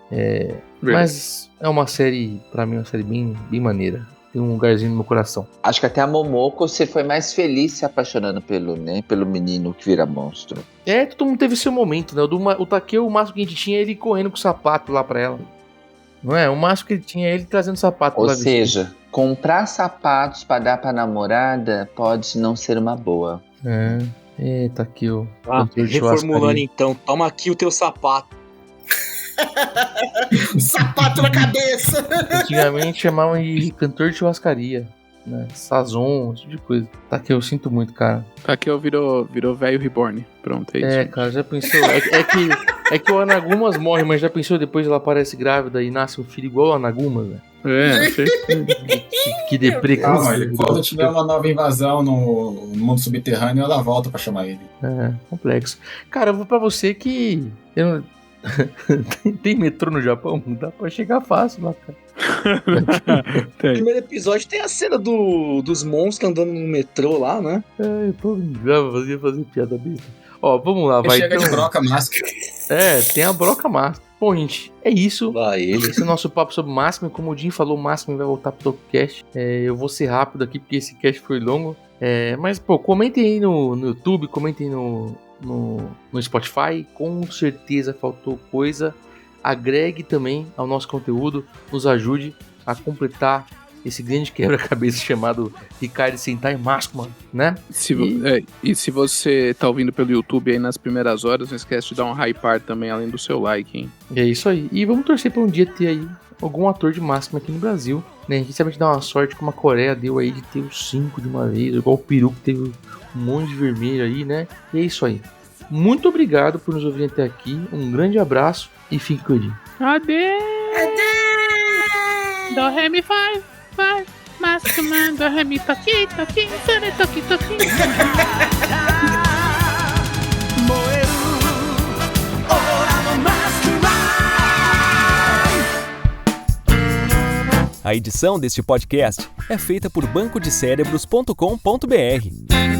Mas é uma série, pra mim, uma série bem, bem maneira. Tem um lugarzinho no meu coração.
Acho que até a Momoko você foi mais feliz se apaixonando pelo menino que vira monstro.
Todo mundo teve seu momento, né? O Takeo, o máximo que a gente tinha, ele correndo com o sapato lá pra ela. Não é? O máximo que ele tinha é ele trazendo sapato.
Ou seja, comprar sapatos pra dar pra namorada pode não ser uma boa.
Takeo.
Reformulando então, toma aqui o teu sapato.
Sapato na cabeça.
Antigamente chamavam de cantor de churrascaria, né? Sazon, esse tipo de coisa. Takeo, eu sinto muito, cara.
Takeo virou velho reborn. Pronto, é isso.
Cara, já pensou? É que o Anagumas morre, mas já pensou depois ela aparece grávida e nasce um filho igual ao Anagumas, velho? Que deprê.
Calma, quando tiver uma nova invasão no mundo subterrâneo, ela volta pra chamar ele.
Complexo. Cara, eu vou pra você que... Tem metrô no Japão? Dá pra chegar fácil lá, cara.
No primeiro episódio tem a cena dos monstros andando no metrô lá, né?
Pô, me fazer piada besta. Ó, vamos lá, vai.
Chega de broca máscara.
Tem a broca máscara. Bom, gente, é isso. Esse é o nosso papo sobre Máximo. Como o Jim falou, o Máximo vai voltar pro podcast. Eu vou ser rápido aqui, porque esse cast foi longo. Mas, pô, comentem aí no YouTube, comentem no Spotify. Com certeza faltou coisa. Agregue também ao nosso conteúdo. Nos ajude a completar esse grande quebra-cabeça chamado Ricardo Sentai Máximo, né?
E se você tá ouvindo pelo YouTube aí nas primeiras horas, não esquece de dar um hypar também, além do seu like, hein?
É isso aí. E vamos torcer pra um dia ter aí algum ator de Máximo aqui no Brasil, né? A gente sabe que dá uma sorte como a Coreia deu aí de ter os 5 de uma vez, igual o Peru que teve um monte de vermelho aí, né? E é isso aí. Muito obrigado por nos ouvir até aqui. Um grande abraço e fique com o Jim.
Adeus! Do, ré, mi, faz. Máximo, do, ré, mi, toqui, toqui, sore, toqui, toqui.
A edição deste podcast é feita por bancodecerebros.com.br.